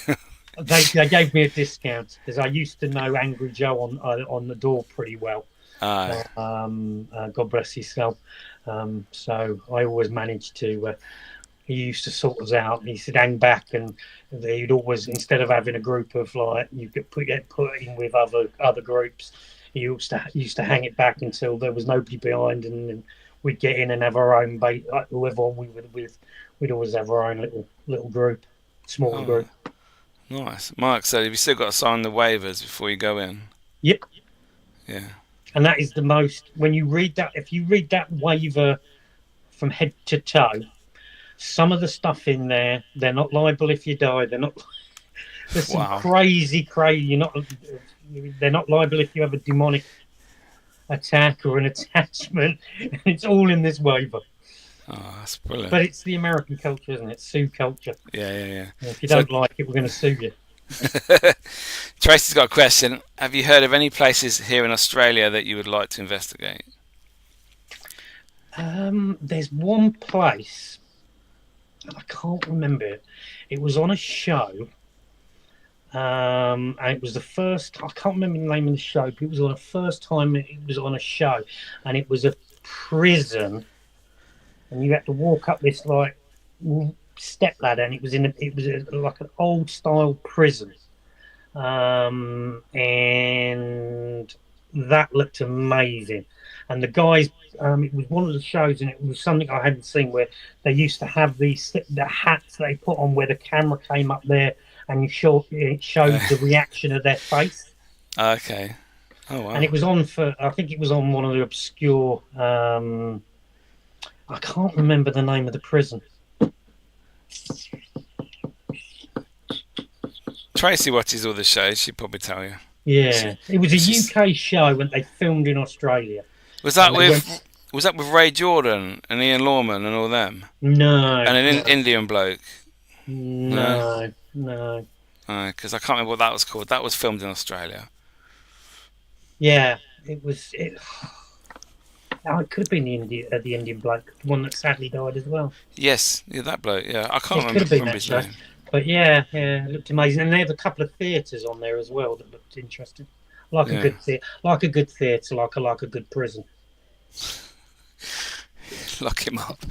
They gave me a discount because I used to know Angry Joe on the door pretty well. God bless his soul. So I always managed to. He used to sort us out. He said, "Hang back," and he'd always, instead of having a group of like you could get put in with other groups, he used to hang it back until there was nobody behind, and we'd get in and have our own bait. Like whoever we were with, we'd always have our own little group, small group. Nice. Mark said, "Have you still got to sign the waivers before you go in?" Yep. Yeah. And that is the most, when you read that, if you read that waiver from head to toe, some of the stuff in there, they're not liable if you die. They're not. There's some crazy. They're not liable if you have a demonic attack or an attachment. It's all in this waiver. Oh, that's brilliant. But it's the American culture, isn't it? Sue culture. Yeah. If you don't like it, we're going to sue you. Tracy's got a question. Have you heard of any places here in Australia that you would like to investigate? There's one place. I can't remember it. It was on a show. And it was the first. I can't remember the name of the show, but it was on the first time it was on a show, and it was a prison, and you had to walk up this like step ladder, and it was like an old style prison, and that looked amazing. And the guys, it was one of the shows, and it was something I hadn't seen, where they used to have the hats they put on where the camera came up there, and it showed the reaction of their face. Okay. Oh wow. And it was on I think it was on one of the obscure. I can't remember the name of the prison. Tracy watches all the shows. She'd probably tell you. Yeah, it was a UK show when they filmed in Australia. Was that with Ray Jordan and Ian Lawman and all them? No. And an Indian bloke? No. Because I can't remember what that was called. That was filmed in Australia. Yeah, it was. It could have been the Indian bloke, the one that sadly died as well. Yes, that bloke. Yeah, I can't remember his name. But yeah, it looked amazing, and they had a couple of theatres on there as well that looked interesting. A good theatre, like a good prison. Lock him up.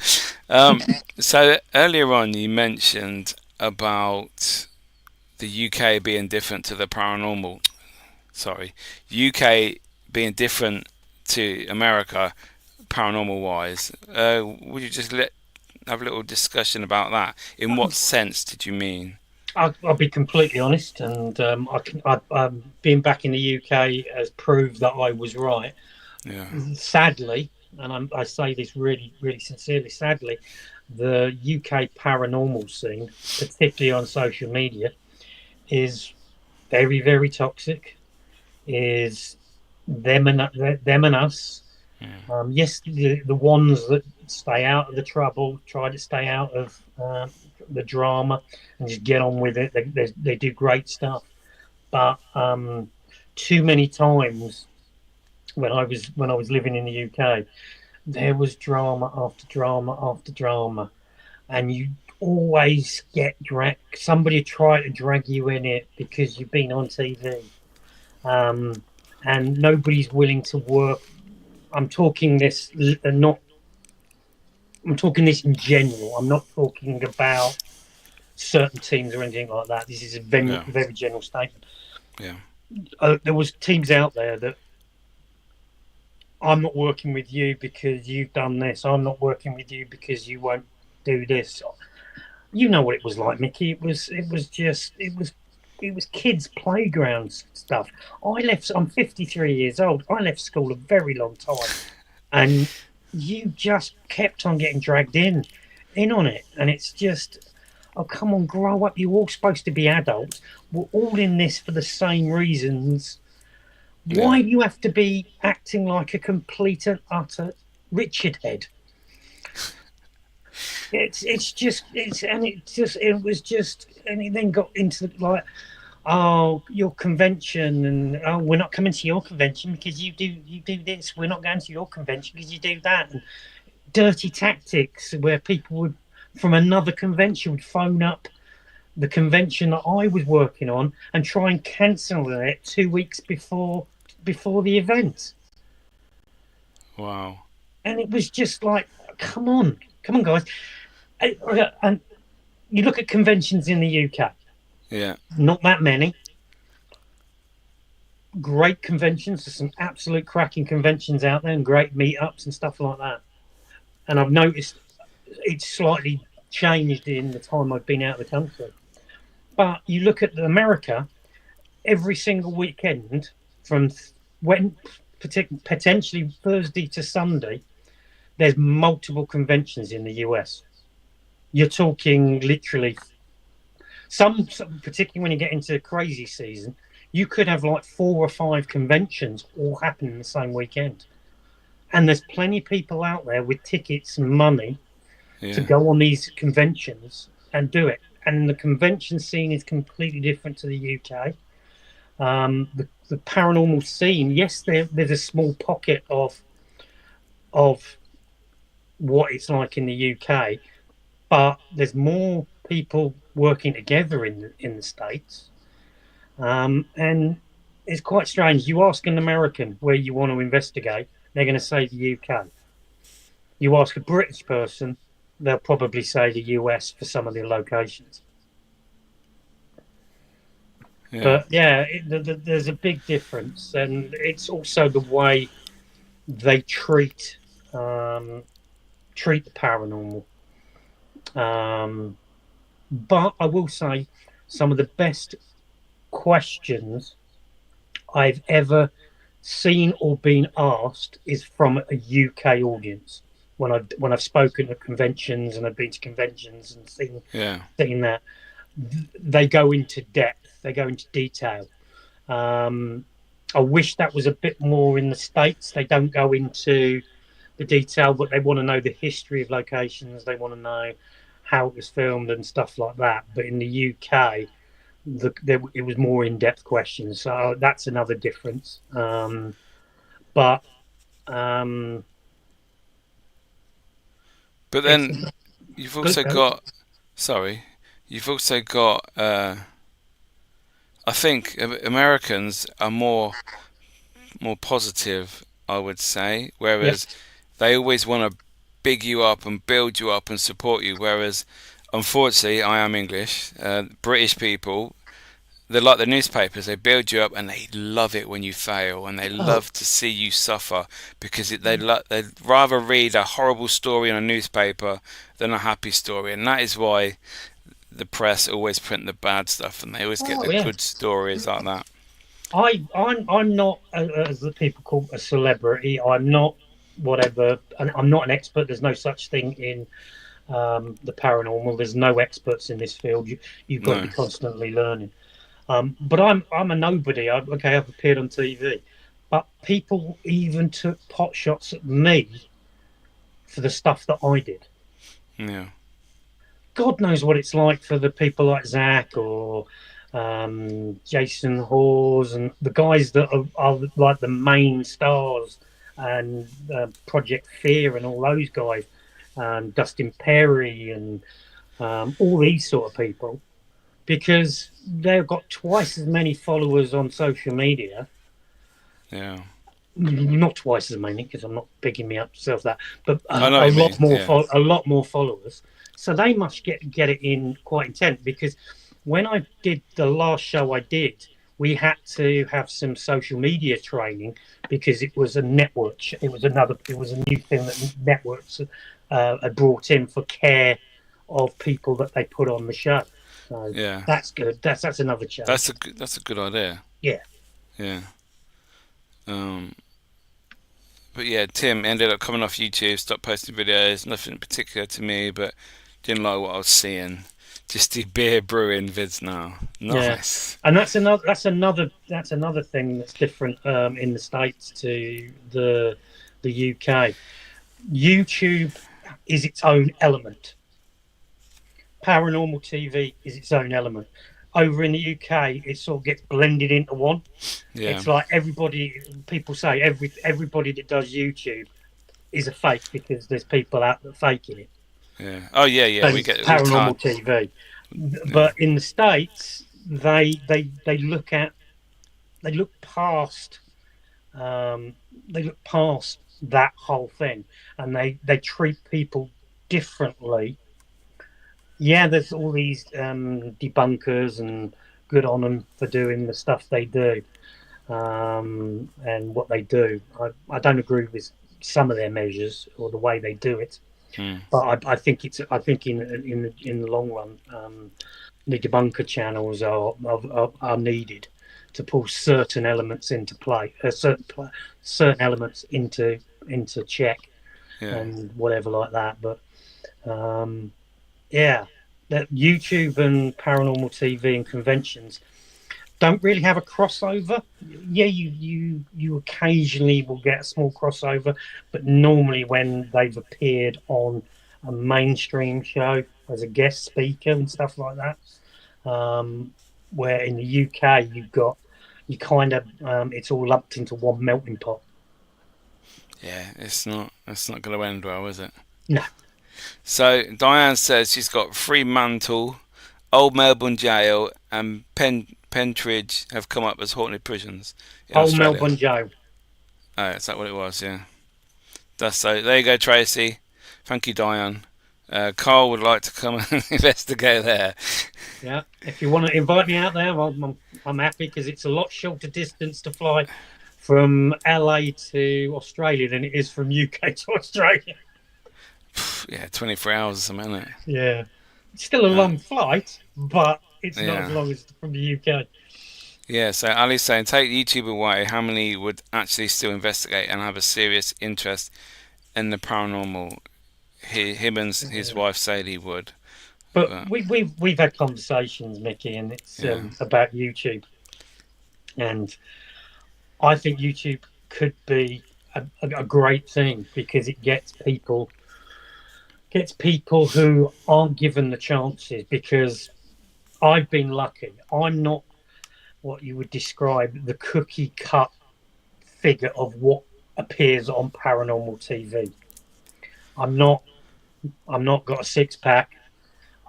So earlier on, you mentioned about the UK being different to the paranormal. Sorry, UK being different to America, paranormal-wise. Would you just have a little discussion about that? In what sense did you mean? I'll be completely honest, and being back in the UK has proved that I was right. Yeah. Sadly, and I say this really, really sincerely, sadly, the UK paranormal scene, particularly on social media, is very, very toxic. Is them and us. Yes, the ones that stay out of the trouble, try to stay out of the drama, and just get on with it. They do great stuff, but too many times when I was living in the UK, there was drama after drama after drama, and you always get dragged. Somebody try to drag you in it because you've been on TV, um, and nobody's willing to work. I'm talking this not. I'm talking this in general. I'm not talking about certain teams or anything like that. This is a very, Yeah. very general statement. Yeah. There was teams out there that I'm not working with you because you've done this. I'm not working with you because you won't do this. You know what it was like, Mickey. It was kids' playground stuff. I left. I'm 53 years old. I left school a very long time, and you just kept on getting dragged in on it, and it's just, oh come on, grow up. You're all supposed to be adults. We're all in this for the same reasons. Yeah. Why do you have to be acting like a complete and utter Richard head? It was just, and it then got into like, oh, your convention, and oh, we're not coming to your convention because you do this. We're not going to your convention because you do that. And dirty tactics where people would from another convention would phone up the convention that I was working on and try and cancel it 2 weeks before the event. Wow. And it was just like, come on, guys. And you look at conventions in the UK, Yeah. not that many. Great conventions. There's some absolute cracking conventions out there and great meetups and stuff like that. And I've noticed it's slightly changed in the time I've been out of the country. But you look at America, every single weekend from when potentially Thursday to Sunday, there's multiple conventions in the US. You're talking literally particularly when you get into crazy season, you could have like 4 or 5 conventions all happen in the same weekend. And there's plenty of people out there with tickets and money to Yeah. go on these conventions and do it. And the convention scene is completely different to the UK. The paranormal scene, yes, there's a small pocket of what it's like in the UK, but there's more people working together in the States. And it's quite strange. You ask an American where you want to investigate, they're going to say the UK. You ask a British person, they'll probably say the US for some of the locations. Yeah. But yeah, there's a big difference, and it's also the way they treat the paranormal. Um, but I will say, some of the best questions I've ever seen or been asked is from a UK audience. When I've spoken at conventions and I've been to conventions and Yeah. seen that, they go into depth, they go into detail. I wish that was a bit more in the States. They don't go into the detail, but they want to know the history of locations. They want to know how it was filmed and stuff like that. But in the UK, it was more in-depth questions. So that's another difference. But um, But it's then you've good. also got, sorry, you've also got, I think Americans are more positive, I would say, Yes. whereas they always want to big you up and build you up and support you. Whereas, unfortunately, I am English. British people, they're like the newspapers. They build you up and they love it when you fail, and they Oh, love to see you suffer because they'd rather read a horrible story in a newspaper than a happy story, and that is why the press always print the bad stuff, and they always get oh, the yeah. good stories like that. I'm not, as the people call a celebrity. I'm not. whatever. And I'm not an expert. There's no such thing in the paranormal. There's no experts in this field. You've got to be No. constantly learning. But I'm a nobody. I've appeared on TV, but people even took pot shots at me for the stuff that I did. Yeah. God knows what it's like for the people like Zach or Jason Hawes and the guys that are like the main stars and Project Fear and all those guys, Dustin Perry and all these sort of people, because they've got twice as many followers on social media. Yeah. Not twice as many, because I'm not bigging me up myself that, but I know what a you mean. lot more, Yeah. a lot more followers. So they must get it in quite intent, because when I did the last show I did, we had to have some social media training because it was a network. It was a new thing that networks had brought in for care of people that they put on the show. So Yeah. that's good. That's another change. That's a good idea. Yeah. Yeah. Um, but yeah, Tim ended up coming off YouTube, stopped posting videos. Nothing particular to me, but didn't like what I was seeing. Just do beer brewing vids now. Yeah, Nice. and that's another thing that's different in the States to the UK. YouTube is its own element. Paranormal TV is its own element. Over in the UK, it sort of gets blended into one. Yeah. It's like people say everybody that does YouTube is a fake because there's people out that faking it. Yeah. Oh yeah, yeah. And We it's get it all the time. paranormal TV. Yeah. But in the States, they look past um, they look past that whole thing, and they treat people differently. Yeah, there's all these debunkers, and good on them for doing the stuff they do and what they do. I don't agree with some of their measures or the way they do it, Mm. but I think in the long run, the debunker channels are needed to pull certain elements into play, certain elements into check Yeah. and whatever like that. But yeah, that YouTube and paranormal TV and conventions don't really have a crossover. Yeah, you occasionally will get a small crossover, but normally when they've appeared on a mainstream show as a guest speaker and stuff like that. Where in the UK you kind of it's all lumped into one melting pot. Yeah. It's not going to end well, is it? No, So Diane says she's got Fremantle, Old Melbourne Jail, and Pentridge have come up as haunted prisons in old Australia. Melbourne Joe. Oh, is that what it was? Yeah. That's so. There you go, Tracy. Thank you, Diane. Carl would like to come and investigate there. Yeah, if you want to invite me out there, I'm happy, because it's a lot shorter distance to fly from LA to Australia than it is from UK to Australia. Yeah, 24 hours or something, isn't it? Yeah, it's still a Uh, long flight, but it's not as yeah. long as from the UK. Yeah, so Ali's saying, take YouTube away, how many would actually still investigate and have a serious interest in the paranormal? Him and his Yeah. wife said he would. But But, we've had conversations, Mickey, and it's yeah, about YouTube, and I think YouTube could be a great thing because it gets people who aren't given the chances. Because I've been lucky. I'm not what you would describe the cookie cut figure of what appears on paranormal TV. I'm not. I'm not got a six pack.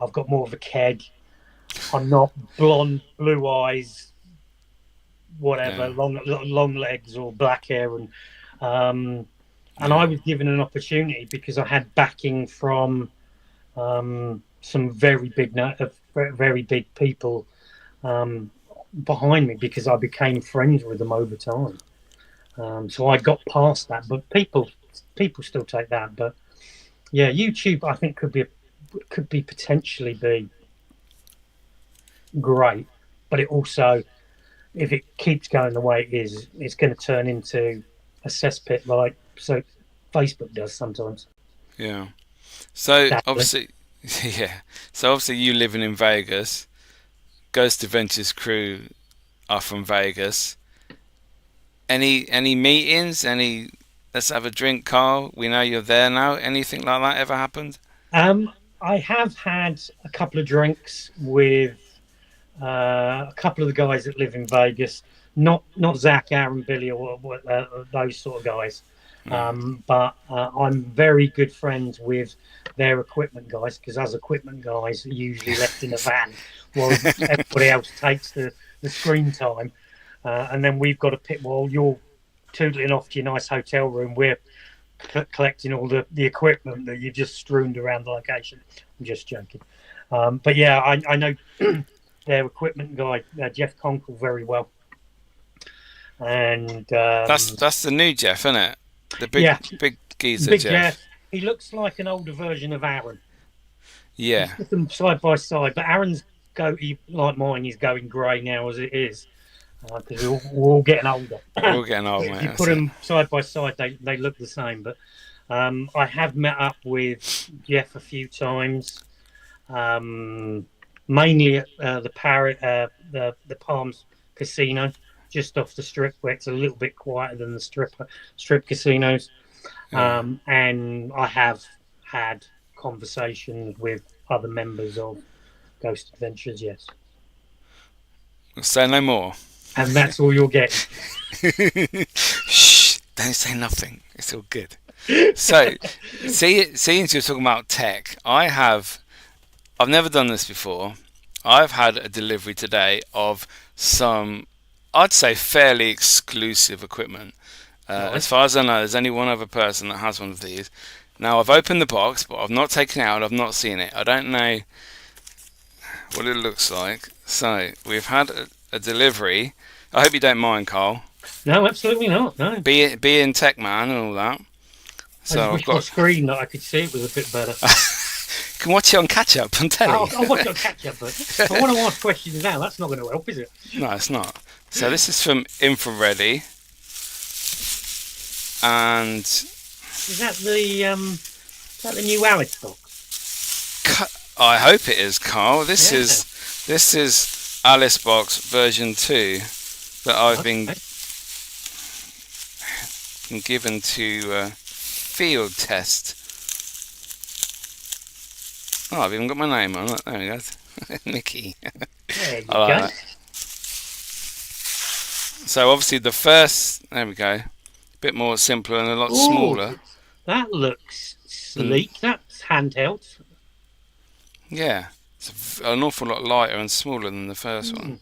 I've got more of a keg. I'm not blonde, blue eyes, whatever, yeah, long legs or black hair, um, and I yeah, was given an opportunity because I had backing from some very big people behind me, because I became friends with them over time. So I got past that, but people still take that. But yeah, YouTube I think could be potentially be great, but it also, if it keeps going the way it is, it's going to turn into a cesspit like Facebook does sometimes. Yeah. So Sadly. obviously, yeah. So obviously, you living in Vegas. Ghost Adventures crew are from Vegas. Any meetings? Any let's have a drink, Carl. We know you're there now. Anything like that ever happened? I have had a couple of drinks with a couple of the guys that live in Vegas. Not Zach, Aaron, Billy, or those sort of guys. No. But I'm very good friends with their equipment guys because as equipment guys are usually left in a van while everybody else takes the screen time. And then we've got to pick while you're tootling off to your nice hotel room. We're collecting all the equipment that you've just strewn around the location. I'm just joking. But yeah, I know their equipment guy, Jeff Conkle, very well. And That's the new Jeff, isn't it? The yeah, big geezer Big Jeff. Jeff. He looks like an older version of Aaron. You Yeah. put them side by side, but Aaron's like mine. He's going grey now as it is because we're all getting older. We're all getting old, If mate. you put them side by side, they look the same. But I have met up with Jeff a few times, mainly at the Palms Casino, just off the strip, where it's a little bit quieter than the strip casinos. Yeah. And I have had conversations with other members of Ghost Adventures, yes. Say no more. And that's all you're getting. Shh! Don't say nothing. It's all good. So, seeing you're talking about tech, I've never done this before. I've had a delivery today of some, I'd say, fairly exclusive equipment. Nice. As far as I know, there's only one other person that has one of these. Now, I've opened the box, but I've not taken it out. I've not seen it. I don't know what it looks like. So, we've had a delivery. I hope you don't mind, Carl. No, absolutely not. No. Being tech man and all that. I So just I've wish my got. screen that I could see it was a bit better. You can watch it on catch up on telly. I'll watch it on catch up, but I want to ask questions now. That's not going to help, is it? No, it's not. So this is from Infraready, and Is that the new Alice box? I hope it is, Carl. This Yeah. is Alice Box version 2 that I've been given to field test. Oh, I've even got my name on it. There we go. Mickey. There you I like go. that. So obviously the first, there we go, a bit more simpler and a lot Ooh, smaller. That looks sleek. That's handheld. Yeah, it's an awful lot lighter and smaller than the first one.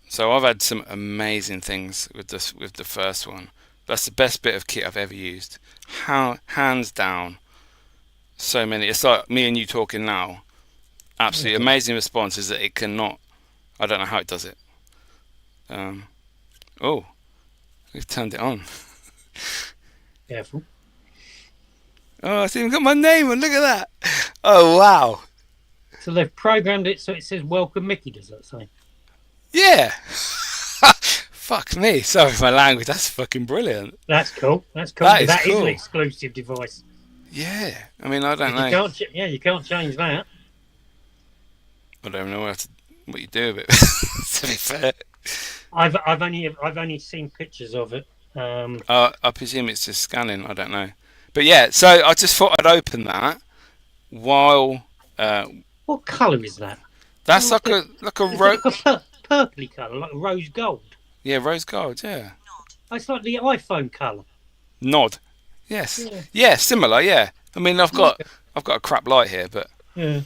So I've had some amazing things with the first one. That's the best bit of kit I've ever used. Hands down. So many. It's like me and you talking now. Absolutely amazing response is that it cannot. I don't know how it does it. Oh, we've turned it on. Careful. Oh, it's even got my name on. Look at that. Oh, wow. So they've programmed it so it says "Welcome, Mickey." Does that say? Yeah. Fuck me. Sorry for my language. That's fucking brilliant. That's cool. That's cool. That is That is cool. an exclusive device. Yeah. I mean, I don't know. You can't change that. I don't know what you do with it. To be fair. I've only seen pictures of it. I presume it's just scanning. I don't know. But yeah, so I just thought I'd open that while. What colour is that? That's like a It's like a purpley colour, like rose gold. yeah, rose gold. Yeah. It's like the iPhone colour. Nod. Yes. Yeah. Yeah, similar. Yeah. I mean, I've got a crap light here, but Yeah.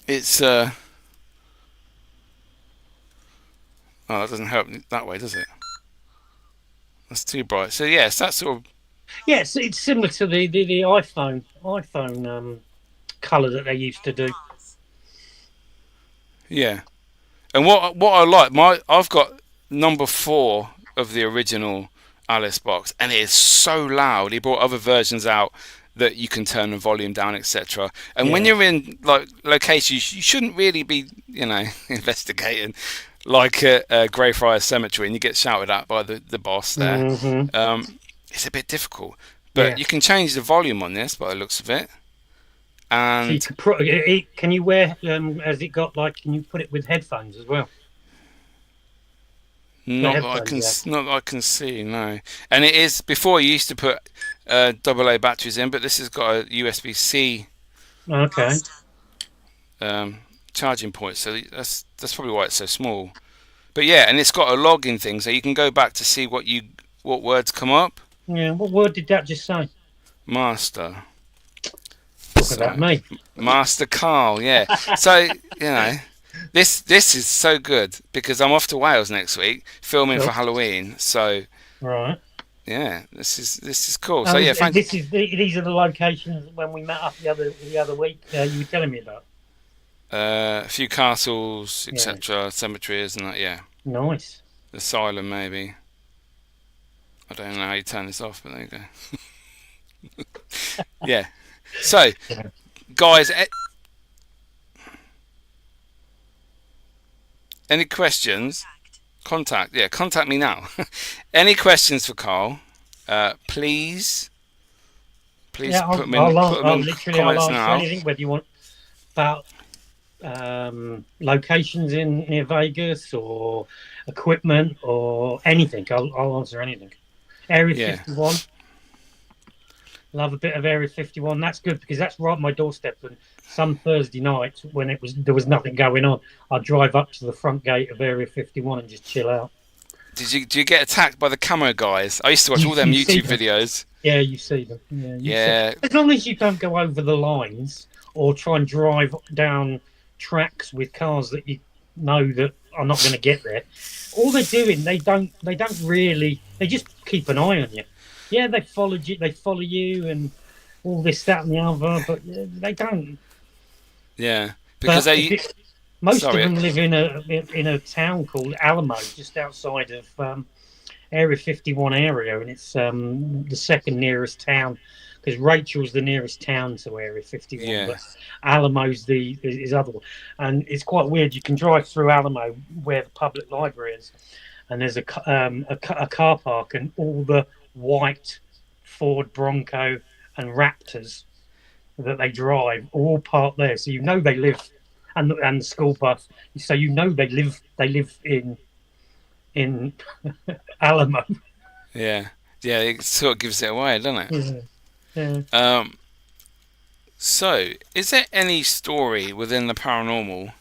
it's oh, that doesn't help that way, does it? That's too bright. So yes, that's sort of Yes, it's similar to the iPhone colour that they used to do. yeah. And what I like, I've got number 4 of the original Alice box, and it is so loud. He brought other versions out that you can turn the volume down, etc. And when Yeah. you're in like locations, you shouldn't really be, investigating, like at Greyfriars Cemetery, and you get shouted at by the boss there. Mhm. It's a bit difficult. But Yeah. you can change the volume on this by the looks of it. So you And can can you wear has it got like can you put it with headphones as well? The headphone jack. not that I can see, no. And it is before you used to put AA batteries in, but this has got a USB-C Okay. um, charging point, so that's probably why it's so small. But yeah, and it's got a login thing, so you can go back to see what words come up. Yeah. What word did that just say? Master. Talking about So me. Master Carl, yeah. So this is so good because I'm off to Wales next week filming Cool. for Halloween. So Right. yeah, this is cool. So yeah, These are the locations when we met up the other week. You were telling me about. a few castles, Yeah. etc., cemeteries, and that. Yeah, Nice. asylum maybe. I don't know how you turn this off, but there you go. Yeah. So Yeah. guys, any questions? Contact me now. Any questions for Carl? Please Yeah. put them in I'll comments answer now. anything. Whether you want about locations in near Vegas or equipment or anything, I'll answer anything. Area Yeah, 51. Love a bit of Area 51. That's good because that's right on my doorstep. And some Thursday nights when there was nothing going on, I'd drive up to the front gate of Area 51 and just chill out. do you get attacked by the camo guys? I used to watch all them You see YouTube them. videos. Yeah, you see them. Yeah, you see. Yeah, As long as you don't go over the lines or try and drive down tracks with cars that you know that are not going to get there. All they're doing, they don't really. They just keep an eye on you. Yeah, they followed you. They follow you and all this, that, and the other, but they don't. yeah, because But they. most of Sorry, them live in a town called Alamo, just outside of Area 51 area, and it's the second nearest town because Rachel's the nearest town to Area 51, yeah, but Alamo's the is other one, and it's quite weird. You can drive through Alamo where the public library is, and there's a car park, and all the white Ford Bronco and Raptors that they drive all parked there, so you know they live, and the school bus, so you know they live in Alamo. yeah, yeah. It sort of gives it away, doesn't it? Yeah. Yeah. So, is there any story within the paranormal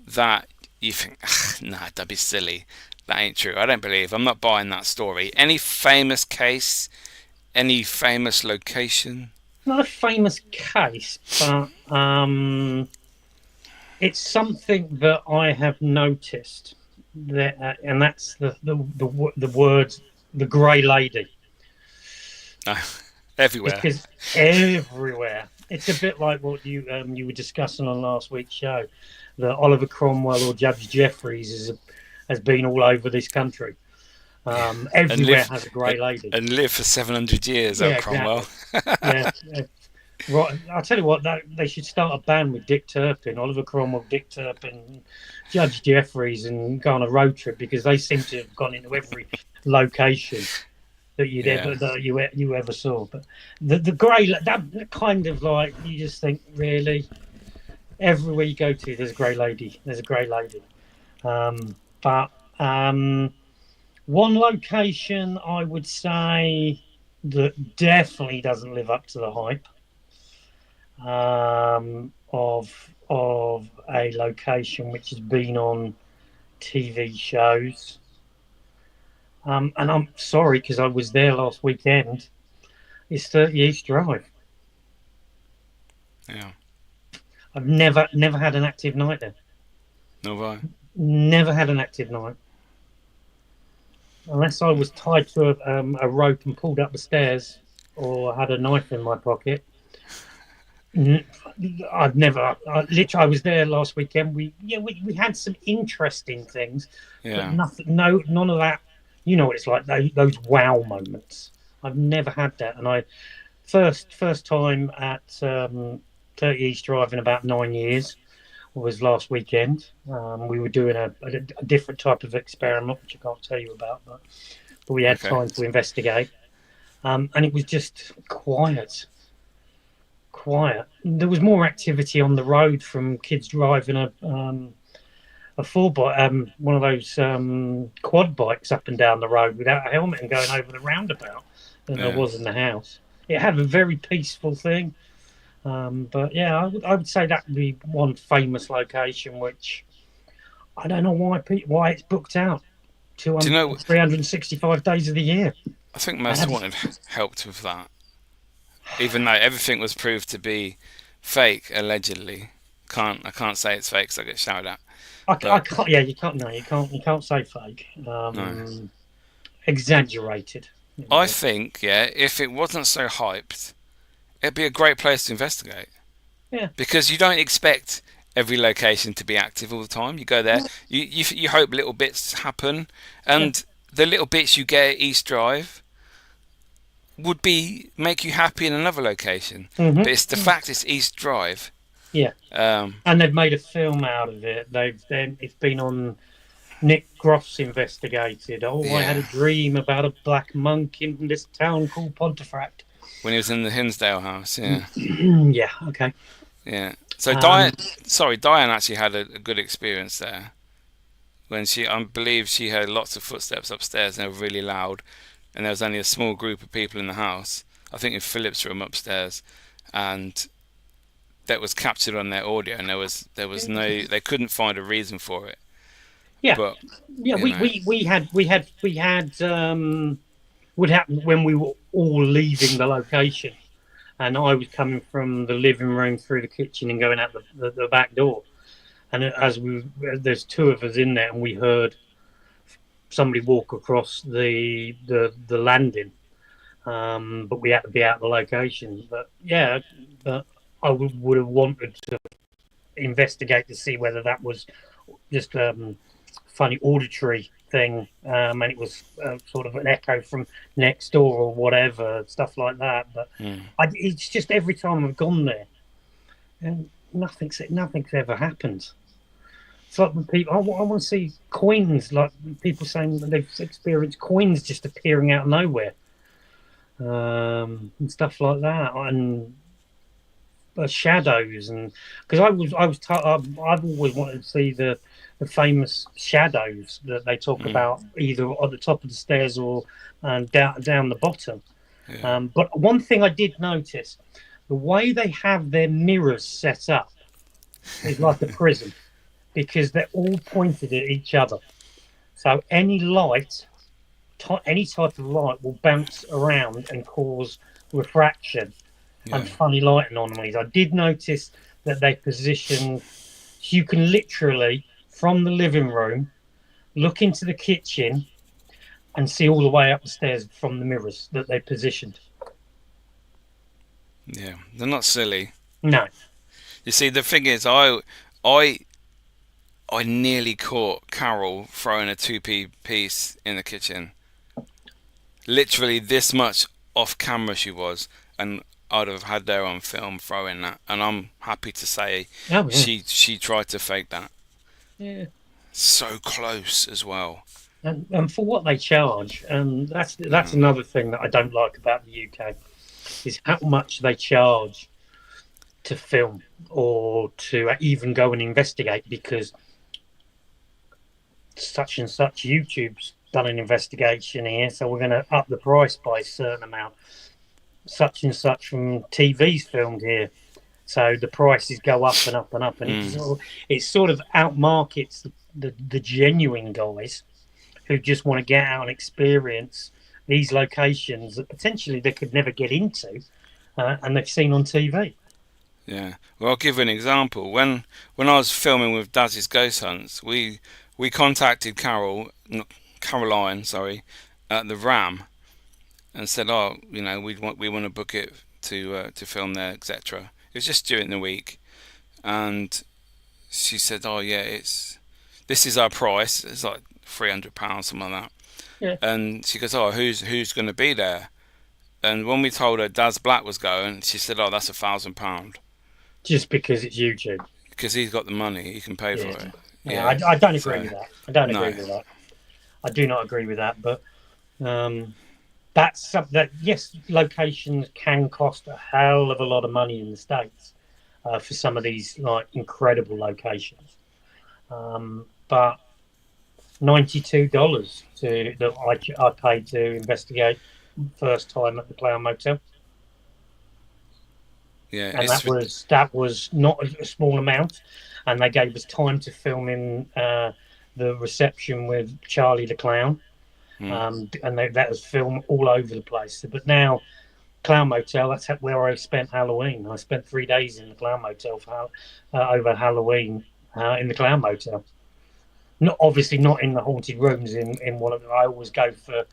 that you think, nah, that'd be silly. That ain't true. I don't believe. I'm not buying that story. Any famous case? Any famous location? Not a famous case, but it's something that I have noticed that, and that's the word, the grey lady. Everywhere. Because everywhere. It's a bit like what you were discussing on last week's show, that Oliver Cromwell or Judge Jeffreys has been all over this country. Everywhere has a grey lady. And live for 700 years, Yeah, Cromwell. exactly. Yeah. Right. I'll tell you what, they should start a band with Dick Turpin, Oliver Cromwell, Dick Turpin, Judge Jeffreys, and go on a road trip because they seem to have gone into every location that you ever saw. But the grey, that kind of like, you just think, really, everywhere you go to, there's a grey lady. There's a grey lady. But one location I would say that definitely doesn't live up to the hype of a location which has been on TV shows. And I'm sorry because I was there last weekend. It's 30 East Drive. Yeah. I've never had an active night there. No way. Never had an active night. Unless I was tied to a rope and pulled up the stairs or had a knife in my pocket. I've never. Literally, I was there last weekend. We had some interesting things, but nothing. No, none of that. You know what it's like, those wow moments. I've never had that, and I first time at 30 East Drive in about 9 years was last weekend. We were doing a different type of experiment, which I can't tell you about, but we had time to investigate. and it was just quiet. There was more activity on the road from kids driving a four bike, one of those quad bikes up and down the road without a helmet and going over the roundabout than there Yeah. was in the house. It had a very peaceful thing. But yeah, I would say that would be one famous location, which I don't know why it's booked out Do you 200, know? 365 days of the year. I think I most have, wanted helped with that, even though everything was proved to be fake allegedly. I can't say it's fake 'cause I get shouted at. I But can't. Yeah, you can't. No, you can't say fake. no, Exaggerated. I think if it wasn't so hyped, it'd be a great place to investigate Yeah. because you don't expect every location to be active all the time. You go there, you hope little bits happen, Yeah. and the little bits you get at East Drive would be make you happy in another location. But it's the Hmm. fact it's East Drive. Yeah. Um, And they've made a film out of it. It's been on Nick Groff's investigated. Oh, I had a yeah, dream about a black monk in this town called Pontefract. when he was in the Hinsdale house, yeah, Yeah. Okay. yeah. So Um. Diane actually had a good experience there when I believe she heard lots of footsteps upstairs and they were really loud, and there was only a small group of people in the house. I think in Philip's room upstairs, and that was captured on their audio, and there was no they couldn't find a reason for it. Yeah. But Yeah. you know, We had what happened when we were all leaving the location, and I was coming from the living room through the kitchen and going out the back door. And there's two of us in there, and we heard somebody walk across the landing. But we had to be out of the location. But yeah, but I would have wanted to investigate to see whether that was just funny auditory thing, and it was sort of an echo from next door or whatever, stuff like that. But hmm, it's just every time I've gone there, and nothing's ever happened. It's like when people, I want to see coins, like people saying that they've experienced coins just appearing out of nowhere, and stuff like that, and shadows, and because I've always wanted to see the famous shadows that they talk hmm, about either at the top of the stairs or down the bottom. yeah, But one thing I did notice, the way they have their mirrors set up is like a prison because they're all pointed at each other. So any type of light will bounce around and cause refraction and yeah, funny light anomalies. I did notice that they position, you can literally, from the living room, look into the kitchen and see all the way up the stairs from the mirrors that they positioned. yeah. They're not silly. No. You see, the thing is, I I nearly caught Carol throwing a 2p piece in the kitchen. Literally this much off camera she was, and I'd have had her on film throwing that. And I'm happy to say Oh, yeah. she tried to fake that. Yeah. So close as well. And for what they charge, and that's Mm, another thing that I don't like about the UK, is how much they charge to film or to even go and investigate because such and such YouTube's done an investigation here, so we're going to up the price by a certain amount. Such and such from TV's filmed here, so the prices go up and up and up, and mm, it sort of outmarkets the genuine guys who just want to get out and experience these locations that potentially they could never get into, and they've seen on TV. yeah. Well, I'll give you an example. When I was filming with Daz's Ghost Hunts, we contacted Caroline, sorry, at the Ram, and said, "Oh, we want to book it to film there, etc." It was just during the week, and she said, "Oh yeah, this is our price. It's like £300, something like that." Yeah, And she goes, "Oh, who's going to be there?" And when we told her Daz Black was going, she said, "Oh, that's £1,000 just because it's YouTube. because he's got the money, he can pay for Yeah, it." yeah. Yeah. I don't agree So with that. I don't agree no, with that. I do not agree with that. But um, that's something that, yes, locations can cost a hell of a lot of money in the States for some of these like incredible locations. But $92 to that I paid to investigate first time at the Clown Motel, Yeah, and that was not a small amount, and they gave us time to film in the reception with Charlie the Clown, and that was filmed all over the place. But now Clown Motel, that's where I spent Halloween. I spent 3 days in the Clown Motel for over Halloween in the Clown Motel. Not obviously not in the haunted rooms. In one of them, I always go for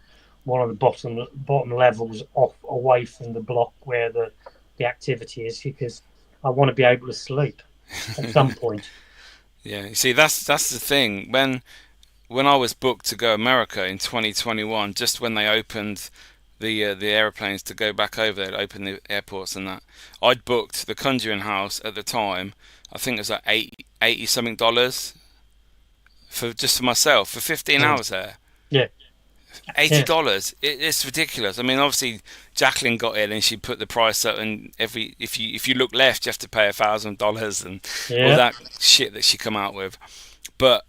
one of the bottom levels off away from the block where the activity is, because I want to be able to sleep at some point. yeah. You see, that's the thing. When I was booked to go America in 2021, just when they opened the airplanes to go back over there, open the airports and that, I'd booked the Conjuring House at the time. I think it was like 80 something dollars for just for myself for 15 Mm. hours there. Yeah, yeah, $80. It's ridiculous. I mean, obviously Jacqueline got in and she put the price up, and if you look left, you have to pay $1,000 and all yeah, that shit that she come out with. But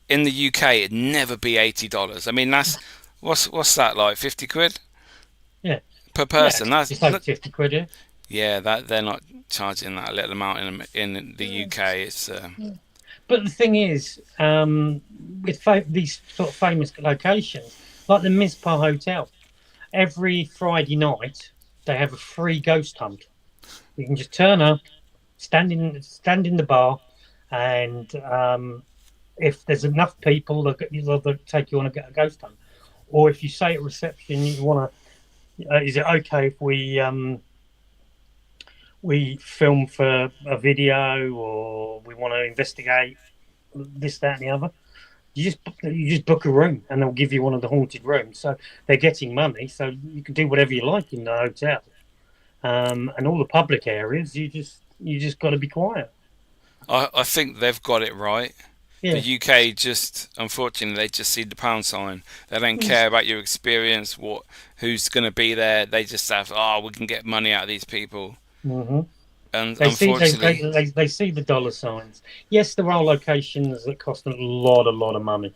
in the UK, it'd never be $80. I mean, that's what's that like? 50 quid yeah, per yeah. person. That's It's like 50 quid. Yeah. yeah. That they're not charging that little amount in the UK. It's But the thing is, with these sort of famous locations, like the Mizpah Hotel, every Friday night they have a free ghost hunt. You can just turn up, stand in the bar, and if there's enough people, they'll take you on a ghost hunt. Or if you say at reception you want to, is it okay if we film for a video, or we want to investigate this, that, and the other? You just book a room, and they'll give you one of the haunted rooms. So they're getting money, so you can do whatever you like in the hotel. And all the public areas, you just got to be quiet. I think they've got it right. The Yeah. UK just, unfortunately, they just see the pound sign. They don't Mm. care about your experience, who's going to be there. They just have, oh, we can get money out of these people. Hmm. And They see unfortunately, they see the dollar signs. Yes, there are locations that cost a lot of money,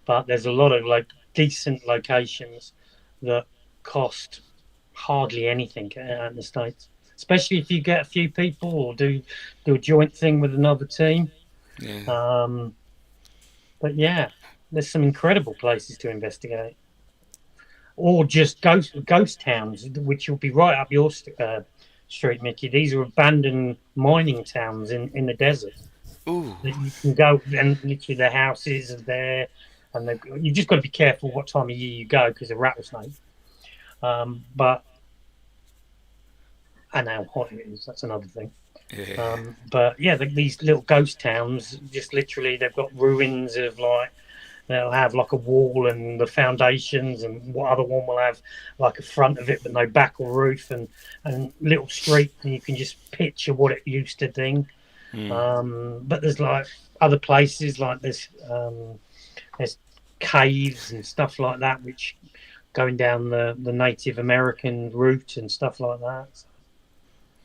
but there's a lot of like decent locations that cost hardly anything in the States. Especially if you get a few people or do a joint thing with another team. yeah, Um, but yeah, there's some incredible places to investigate, or just ghost towns, which will be right up your street, Mickey. These are abandoned mining towns in the desert ooh, that you can go, and literally their houses are there, and you just got to be careful what time of year you go because of rattlesnakes. But and how hot it is, that's another thing. yeah, But yeah, these little ghost towns, just literally, they've got ruins of like, they'll have like a wall and the foundations, and what other one will have like a front of it but no back or roof, and little street, and you can just picture what it used to be. mm, But there's like other places like there's caves and stuff like that, which going down the Native American route and stuff like that. So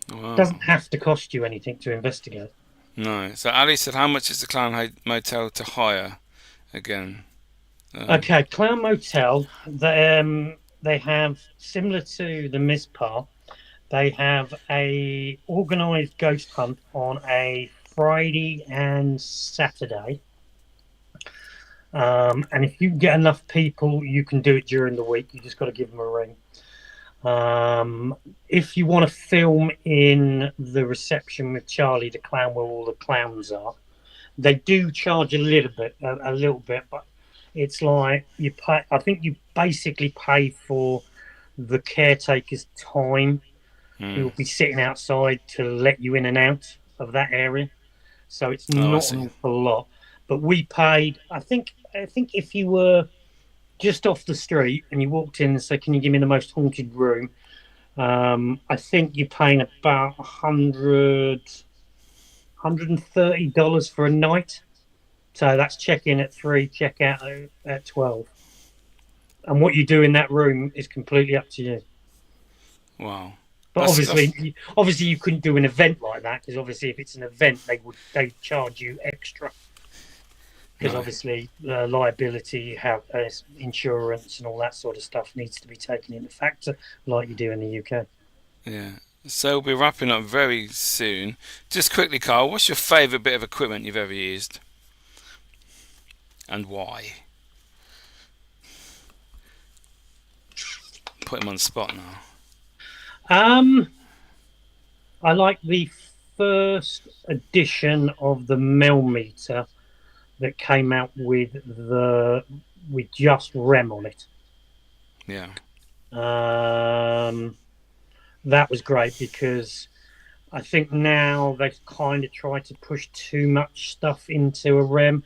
it wow, doesn't have to cost you anything to investigate. no. So Ali said, how much is the Motel to hire again? Um, Okay, Clown Motel. They have, similar to the Mizpah, they have a organised ghost hunt on a Friday and Saturday. And if you get enough people, you can do it during the week. You just got to give them a ring. If you want to film in the reception with Charlie the Clown, where all the clowns are, they do charge a little bit, but it's like you pay. I think you basically pay for the caretaker's time, who mm. will be sitting outside to let you in and out of that area. So it's Oh, I not see. an awful lot. But we paid. I think if you were just off the street and you walked in and said, "Can you give me the most haunted room?" I think you're paying about $130 for a night. So that's check in at 3, check out at 12. and what you do in that room is completely up to you. Wow. But obviously, you couldn't do an event like that because obviously, if it's an event, they charge you extra because no. obviously liability, have insurance, and all that sort of stuff needs to be taken into factor, like you do in the UK. Yeah. So we'll be wrapping up very soon. Just quickly, Carl, what's your favourite bit of equipment you've ever used, and why? Put him on the spot now. Um, I like the first edition of the Melmeter that came out with just REM on it. Yeah. Um, that was great because I think now they've kind of tried to push too much stuff into a REM.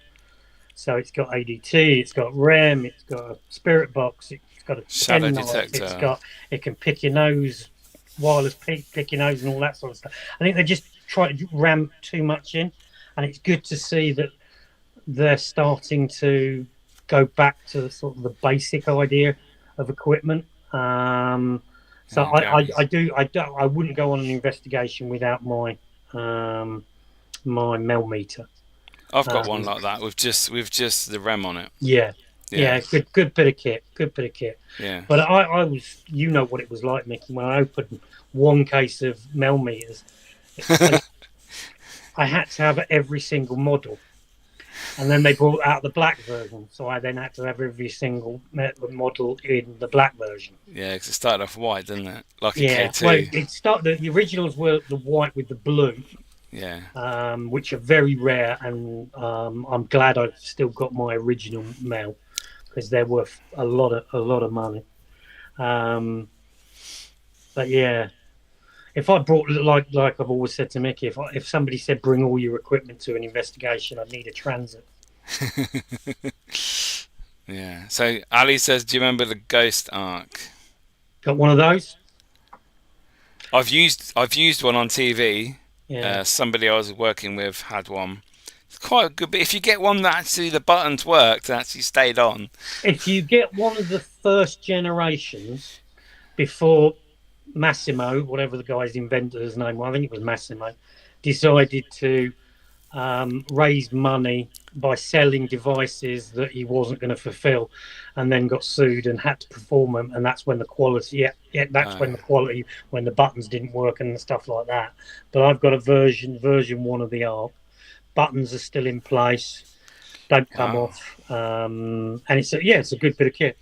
So it's got ADT, it's got REM, it's got a spirit box, it's got a Shadow penknife, detector. it can pick your nose, wireless pick your nose, and all that sort of stuff. I think they just try to ram too much in, and it's good to see that they're starting to go back to sort of the basic idea of equipment. So Yeah, Gary's. I wouldn't go on an investigation without my Mel meter. I've got one Um, like that with just the REM on it. yeah, Yeah. good bit of kit, good bit of kit. Yeah. But I was, you know what it was like, Mickey, when I opened one case of Mel meters, and I had to have every single model. And then they brought out the black version, so I then had to have every single model in the black version. Yeah, because it started off white, didn't it? Like a Yeah, well, K2. it started. The originals were the white with the blue, Yeah. which are very rare, and I'm glad I've still got my original Mel because they're worth a lot of money. Um, but yeah, if I brought like I've always said to Mickey, if somebody said bring all your equipment to an investigation, I'd need a transit. Yeah. So Ali says, "Do you remember the Ghost Arc?" Got one of those? I've used one on TV. Yeah. Somebody I was working with had one. It's quite good, but if you get one that actually the buttons worked and actually stayed on, If you get one of the first generations before Massimo, whatever the guy's inventor's name was, I think it was Massimo, decided to raise money by selling devices that he wasn't going to fulfill, and then got sued and had to perform them. And that's when the quality, that's uh, when the quality, when the buttons didn't work and stuff like that. But I've got a version one of the Arc. Buttons are still in place, don't come wow. off, and it's a good bit of kit.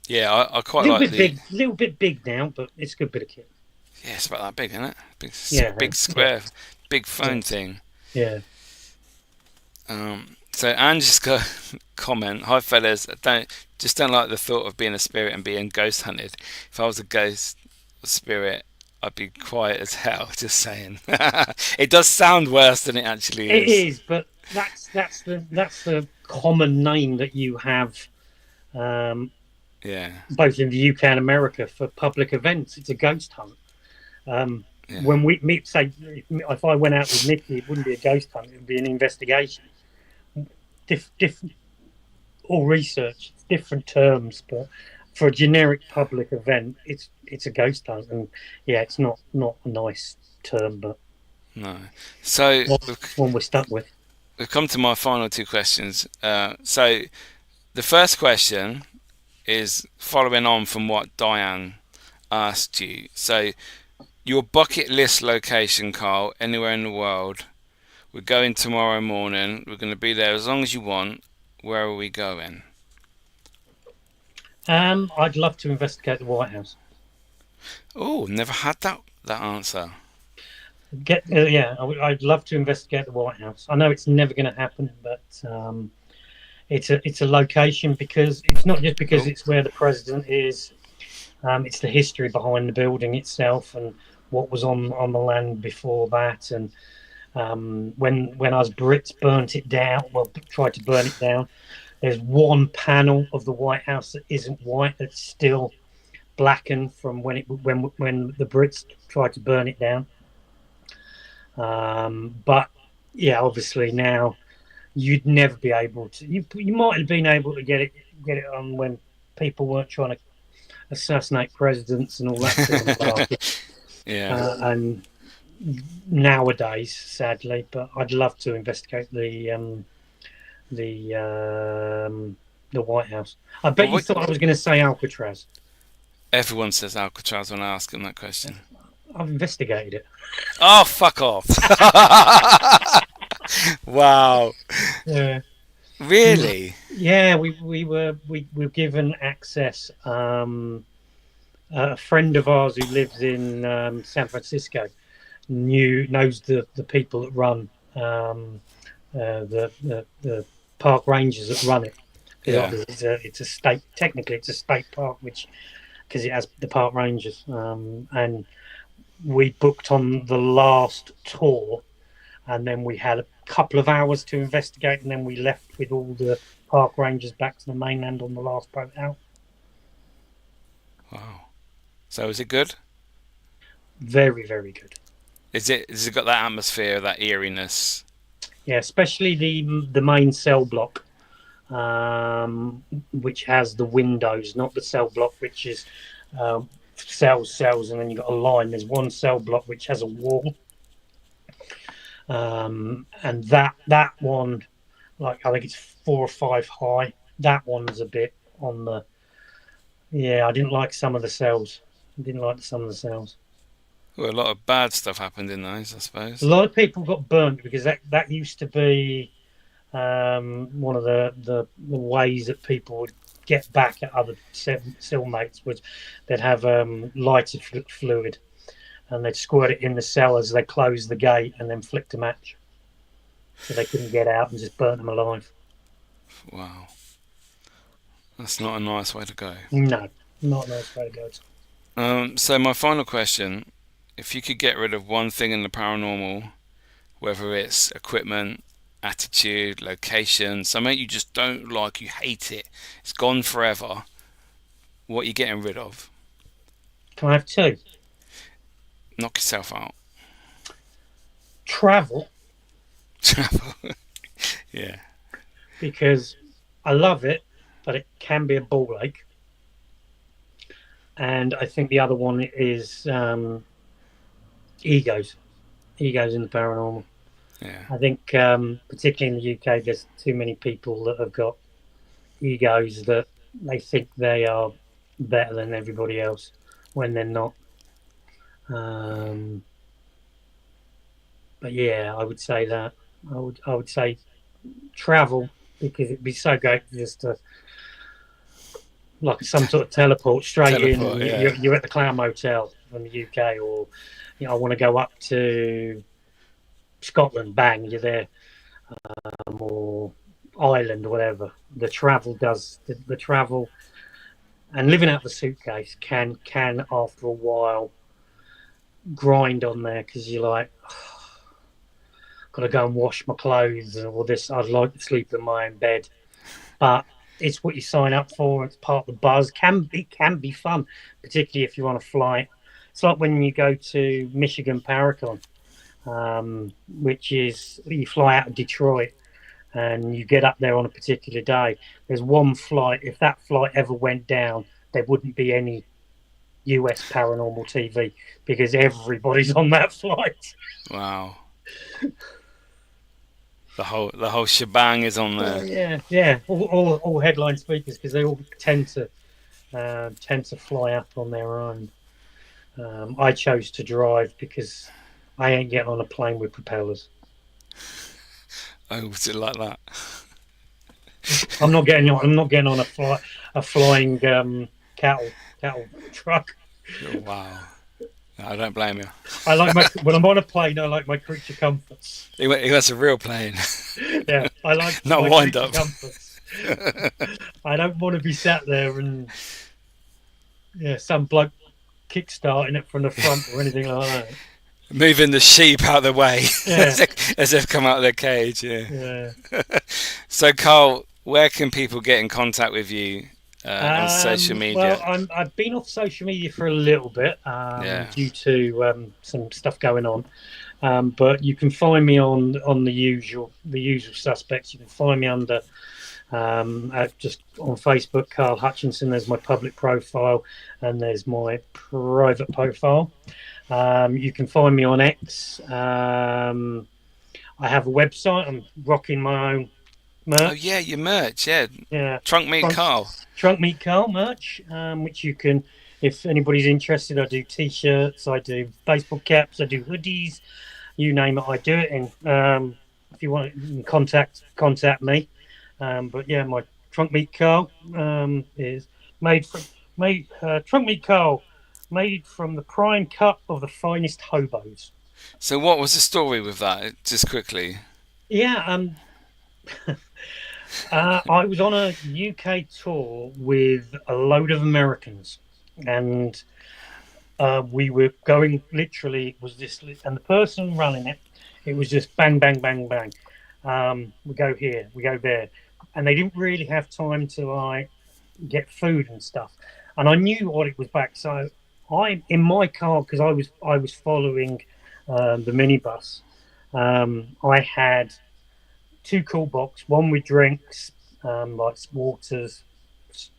Yeah, I quite like the. Little bit big now, but it's a good bit of kit. Yeah, it's about that big, isn't it? Yeah, Big yeah, square, big yeah, phone thing. yeah. So Anne just got a comment. Hi fellas, I don't like the thought of being a spirit and being ghost hunted. If I was a ghost spirit, I'd be quiet as hell. Just saying. It does sound worse than it actually It is. is, but that's the common name that you have, um, Yeah, both in the UK and America for public events. It's a ghost hunt. yeah. When we meet, say, if I went out with Nicky, it wouldn't be a ghost hunt; it would be an investigation. Different, all research, different terms, but for a generic public event, it's a ghost hunt, and yeah, it's not a nice term, but No. So one we're stuck with. we've come to my final two questions. So the first question is following on from what Diane asked you. So your bucket list location, Carl, anywhere in the world. We're going tomorrow morning. We're going to be there as long as you want. Where are we going? I'd love to investigate the White House. Oh, never had that answer. I'd love to investigate the White House. I know it's never going to happen, but it's a location because it's not just because Oh, it's where the president is. It's the history behind the building itself and what was on the land before that, and when us Brits burnt it down, well, tried to burn it down. There's one panel of the White House that isn't white; it's still blackened from when the Brits tried to burn it down. But yeah, obviously now you'd never be able to. You might have been able to get it on when people weren't trying to assassinate presidents and all that sort of malarkey. Yeah. And nowadays, sadly, but I'd love to investigate the the White House. I Well, bet you what, thought I was going to say Alcatraz. everyone says Alcatraz when I ask them that question. I've investigated it. Oh, fuck off! Wow. Yeah. Really? Yeah, we were given access. A friend of ours who lives in San Francisco knows the people that run the park rangers that run it, because Yeah. it's a state, technically it's a state park, which because it has the park rangers, and we booked on the last tour, and then we had a couple of hours to investigate, and then we left with all the park rangers back to the mainland on the last boat out. Wow. So is it good? Very, very good. Has it got that atmosphere, that eeriness? Yeah, especially the main cell block, which has the windows, not the cell block, which is cells, and then you've got a line. There's one cell block which has a wall, and that one, like I think it's 4 or 5 high. That one's a bit on the. Yeah, I didn't like some of the cells. I didn't like some of the cells. Well, a lot of bad stuff happened in those, I A suppose. lot of people got burnt because that used to be one of the ways that people would get back at other cellmates was they'd have lighter fluid, and they'd squirt it in the cell as they closed the gate and then flicked a match so they couldn't get out and just burnt them alive. Wow. That's not a nice way to go. No, not a nice way to go. So my final question: if you could get rid of one thing in the paranormal, whether it's equipment, attitude, location, something you just don't like, you hate it, it's gone forever, what are you getting rid of? Can I have two? Knock yourself out. Travel, Travel. Yeah. because I love it, but it can be a ball ache. And I think the other one is egos, egos in the paranormal. Yeah. I think, particularly in the UK, there's too many people that have got egos that they think they are better than everybody else when they're not. Um, but yeah, I would say that. I would say travel, because it'd be so great just to like some sort of teleport straight in, Teleport. and Yeah. you're at the Clown Motel from the UK, or I want to go up to Scotland, bang, you're there, or Ireland or whatever. The travel and living out the suitcase can after a while grind on there, because you're like, oh, got to go and wash my clothes or this. I'd like to sleep in my own bed, but it's what you sign up for. It's part of the buzz. Can be fun, particularly if you're on a flight. It's like when you go to Michigan Paracon, which is you fly out of Detroit and you get up there on a particular day. There's one flight. If that flight ever went down, there wouldn't be any US paranormal TV, because everybody's on that flight. Wow. The whole shebang is on Oh there. yeah, yeah. All headline speakers, because they all tend to fly up on their own. I chose to drive because I ain't getting on a plane with propellers. Oh, was it like that? I'm not getting on a flying cattle truck. Oh, wow. No, I don't blame you. I like my when I'm on a plane. I like my creature comforts. He wants a real plane, Yeah, I like not my wind creature up. comforts. I don't want to be sat there and yeah, some bloke kickstarting it from the front or anything like that. Moving the sheep out of the way Yeah, as they've come out of their cage. Yeah. yeah. So, Carl, where can people get in contact with you on social Well, media? I've been off social media for a little bit Yeah. due to some stuff going on. But you can find me on the usual suspects. You can find me under just on Facebook, Carl Hutchinson. There's my public profile, and there's my private profile. You can find me on X. I have a website. I'm rocking my own Oh yeah, merch. your merch, yeah. Yeah, Trunk Meat trunk Carl. trunk meat Carl merch, which you can, if anybody's interested. I do t-shirts, I do baseball caps, I do hoodies. You name it, I do it. And if you want, you can contact me. But yeah, my trunk meat Carl is made from made trunk meat Carl made from the prime cut of the finest hobos. So what was the story with that? Just quickly. Yeah, I was on a UK tour with a load of Americans, and we were going literally. It was this, and the person running it, it was just bang, bang, bang, bang. We go here, we go there, and they didn't really have time to like get food and stuff. And I knew what it was back, so I in my car because I was following the minibus. I had two cool box, one with drinks, like waters,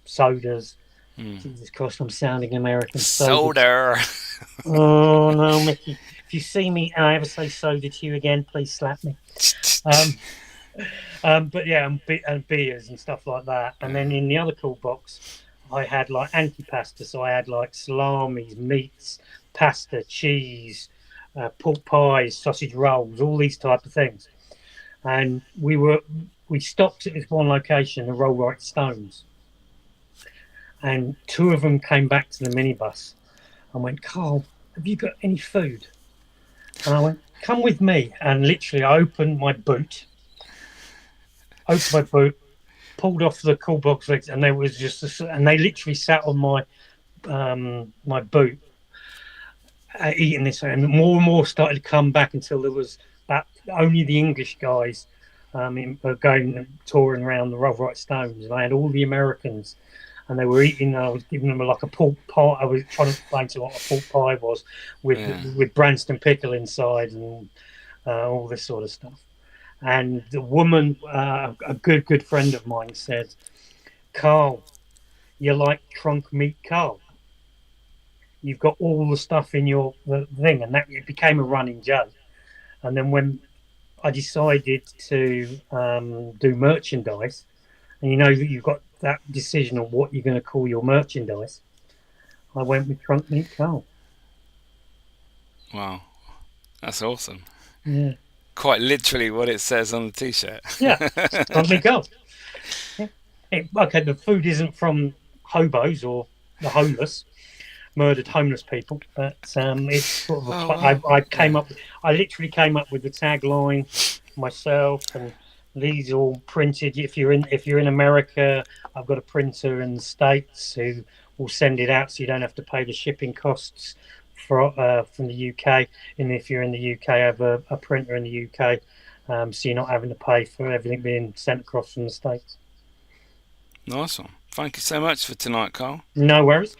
sodas. Hmm. Jesus Christ, I'm sounding American. Sodas. Soda. Oh no, Mickey! If you see me and I ever say soda to you again, please slap me. Um, but yeah, and beers and stuff like that. And then in the other cool box, I had like antipasta. So I had like salamis, meats, pasta, cheese, pork pies, sausage rolls, all these type of things. And we stopped at this one location, the Rollright Stones, and two of them came back to the minibus and went, "Carl, have you got any food?" And I went, "Come with me." And literally, I opened my boot, pulled off the cool box legs, and there was and they literally sat on my boot eating this, and more started to come back until there was about only the English guys going and touring around the Rollright Stones, and I had all the Americans, and they were eating. I was giving them like a pork pie. I was trying to explain to them what a pork pie was with Yeah. with Branston pickle inside and all this sort of stuff. And the woman, a good friend of mine, said, "Carl, you're like trunk meat Carl. You've got all the stuff in your the thing," and that it became a running joke. And then when I decided to do merchandise, and you know that you've got that decision on what you're going to call your merchandise, I went with trunk meat Carl. Wow, that's awesome. Yeah, Quite literally what it says on the t-shirt. yeah, trunk meat Carl. Yeah. Okay, the food isn't from hobos or the homeless, murdered homeless people. But it's sort of Oh I, wow. I Yeah. came up, I literally came up with the tagline myself, and these all printed. If you're in America, I've got a printer in the States who will send it out, so you don't have to pay the shipping costs from the UK. And if you're in the UK, I have a printer in the UK, so you're not having to pay for everything being sent across from the States. Nice one. Thank you so much for tonight, Carl. No worries.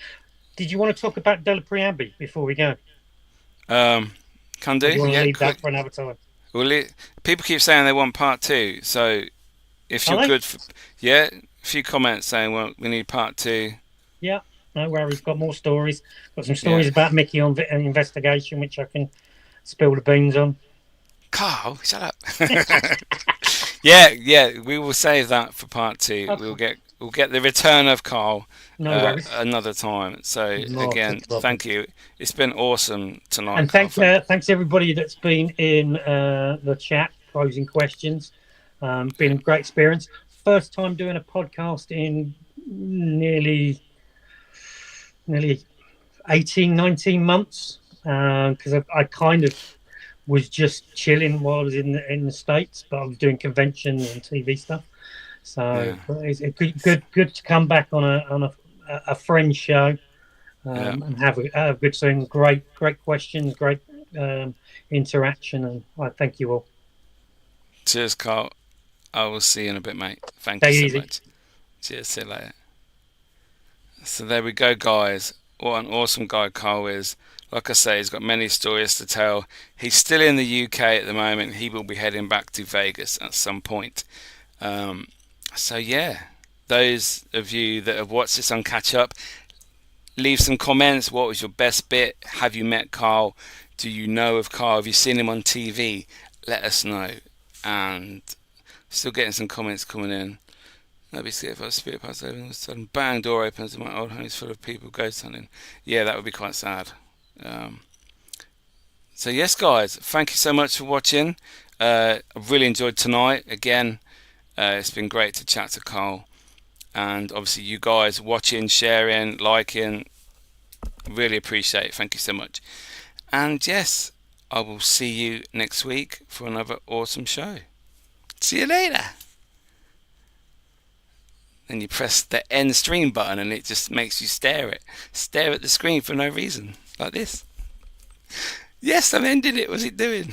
Did you want to talk about Della Priambi before we go? Um, can do. Or do you want to Yeah, leave quick. that for another time? Well, people keep saying they want part two, so if Are you're they? good for, yeah, a few comments saying, well, we need part two. Yeah, no worries. Got more stories. Got some Yeah. stories about Mickey on an investigation, which I can spill the beans on. Carl, shut up. Yeah, we will save that for part two. Okay, We'll get the return of Carl no worries. another time. So Not a again, problem. thank you. It's been awesome tonight, And Carl. Thank you. thanks everybody that's been in the chat posing questions. Been a great experience. First time doing a podcast in nearly 18, 19 months because I kind of was just chilling while I was in the States, but I was doing conventions and TV stuff. So Yeah, it's good to come back on a friend show yeah. and have a good thing. Great questions, great interaction, and I thank you all. Cheers, Carl. I will see you in a bit, mate. Thank you Take it so easy. much. Cheers. See you later. So there we go, guys. What an awesome guy Carl is. Like I say, he's got many stories to tell. He's still in the UK at the moment. He will be heading back to Vegas at some point. Um, so yeah, those of you that have watched this on catch up, leave some comments. What was your best bit? Have you met Carl? Do you know of Carl? Have you seen him on TV? Let us know. And still getting some comments coming in. I'd be scared if I was spirit past over and sudden bang, door opens and my old home is full of people ghost hunting. Yeah, that would be quite sad. Um, so yes, guys, thank you so much for watching. I've really enjoyed tonight. Again, it's been great to chat to Carl, and obviously you guys watching, sharing, liking. Really appreciate it. Thank you so much. And yes, I will see you next week for another awesome show. See you later. Then you press the end stream button and it just makes you stare at the screen for no reason, like this. Yes, I'm ending it. What's it doing?